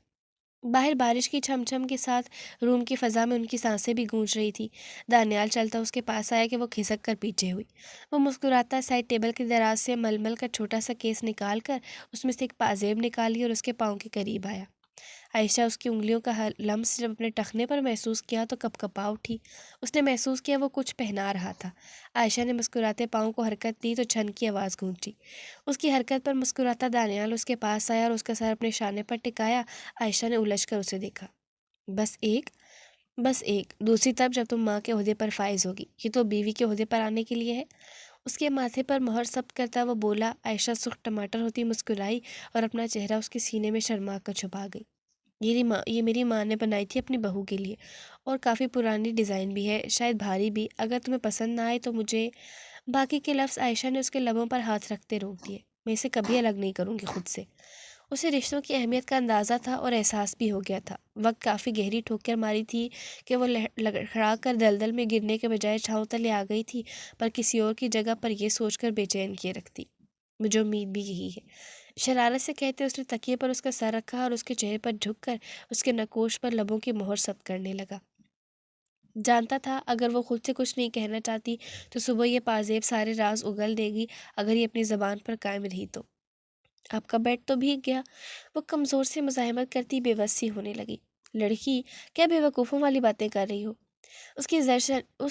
باہر بارش کی چھم چھم کے ساتھ روم کی فضا میں ان کی سانسیں بھی گونج رہی تھی۔ دانیال چلتا اس کے پاس آیا کہ وہ کھسک کر پیچھے ہوئی۔ وہ مسکراتا سائڈ ٹیبل کے دراز سے ململ کا چھوٹا سا کیس نکال کر اس میں سے ایک پازیب نکالی اور اس کے پاؤں کے قریب آیا۔ عائشہ اس کی انگلیوں کا لمس جب اپنے ٹخنے پر محسوس کیا تو کپ کپا اٹھی۔ اس نے محسوس کیا وہ کچھ پہنا رہا تھا۔ عائشہ نے مسکراتے پاؤں کو حرکت دی تو چھن کی آواز گونجی۔ اس کی حرکت پر مسکراتا دانیال اس کے پاس آیا اور اس کا سر اپنے شانے پر ٹکایا۔ عائشہ نے الجھ کر اسے دیکھا۔ بس ایک، دوسری طرف جب تم ماں کے عہدے پر فائز ہوگی، یہ تو بیوی کے عہدے پر آنے کے لیے ہے۔ اس کے ماتھے پر مہر ثبت کرتا وہ بولا۔ عائشہ سرخ ٹماٹر ہوتی مسکرائی اور اپنا چہرہ اس کے سینے میں شرما کر چھپا گئی۔ یہ میری ماں نے بنائی تھی اپنی بہو کے لیے، اور کافی پرانی ڈیزائن بھی ہے، شاید بھاری بھی، اگر تمہیں پسند نہ آئے تو مجھے… باقی کے لفظ عائشہ نے اس کے لبوں پر ہاتھ رکھتے روک دیے۔ میں اسے کبھی الگ نہیں کروں گی خود سے۔ اسے رشتوں کی اہمیت کا اندازہ تھا اور احساس بھی ہو گیا تھا۔ وقت کافی گہری ٹھوکر ماری تھی کہ وہ لڑکھڑا کر دلدل میں گرنے کے بجائے چھاؤں تلے آ گئی تھی، پر کسی اور کی جگہ پر یہ سوچ کر بے چین کیے رکھتی۔ مجھے امید بھی یہی ہے، شرارت سے کہتے اس نے تکیے پر اس کا سر رکھا اور اس کے چہرے پر جھک کر اس کے نکوش پر لبوں کی مہر ثبت کرنے لگا۔ جانتا تھا اگر وہ خود سے کچھ نہیں کہنا چاہتی تو صبح یہ پازیب سارے راز اگل دے گی اگر یہ اپنی زبان پر قائم رہی تو۔ آپ کا بیڈ تو بھیگ گیا، وہ کمزور سے مزاحمت کرتی بے بس سی ہونے لگی۔ لڑکی، کیا بے وقوفوں والی باتیں کر رہی ہو؟ اس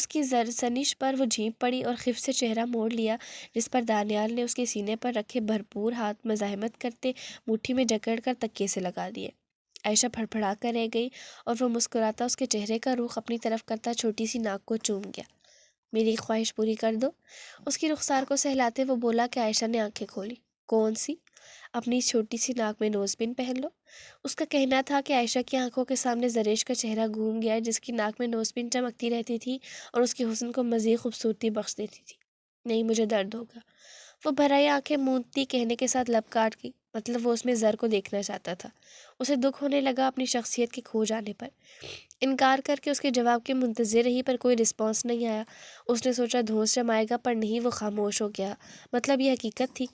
کی زرسنش پر وہ جھینپ پڑی اور خف سے چہرہ موڑ لیا، جس پر دانیال نے اس کے سینے پر رکھے بھرپور ہاتھ مزاحمت کرتے مٹھی میں جکڑ کر تکیے سے لگا دیے۔ عائشہ پھڑپھڑا کر رہ گئی اور وہ مسکراتا اس کے چہرے کا رخ اپنی طرف کرتا چھوٹی سی ناک کو چوم گیا۔ میری ایک خواہش پوری کر دو، اس کی رخسار کو سہلاتے وہ بولا کہ عائشہ نے آنکھیں کھولی۔ کون سی؟ اپنی چھوٹی سی ناک میں نوز پن پہن لو۔ اس کا کہنا تھا کہ عائشہ کی آنکھوں کے سامنے زریش کا چہرہ گھوم گیا جس کی ناک میں نوز پن چمکتی رہتی تھی اور اس کے حسن کو مزید خوبصورتی بخش دیتی تھی۔ نہیں، مجھے درد ہوگا۔ وہ بھرائی آنکھیں موندتی کہنے کے ساتھ لب کاٹ گئی، مطلب وہ اس میں زر کو دیکھنا چاہتا تھا۔ اسے دکھ ہونے لگا اپنی شخصیت کے کھو جانے پر۔ انکار کر کے اس کے جواب کے منتظر رہی پر کوئی رسپانس نہیں آیا۔ اس نے سوچا دھونس جمائے گا، پر نہیں، وہ خاموش ہو گیا۔ مطلب یہ حقیقت تھی،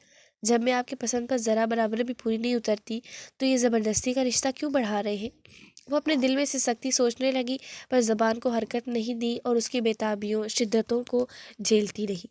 جب میں آپ کی پسند پر ذرا برابر بھی پوری نہیں اترتی تو یہ زبردستی کا رشتہ کیوں بڑھا رہے ہیں؟ وہ اپنے دل میں سے سختی سوچنے لگی، پر زبان کو حرکت نہیں دی اور اس کی بےتابیوں، شدتوں کو جھیلتی رہی۔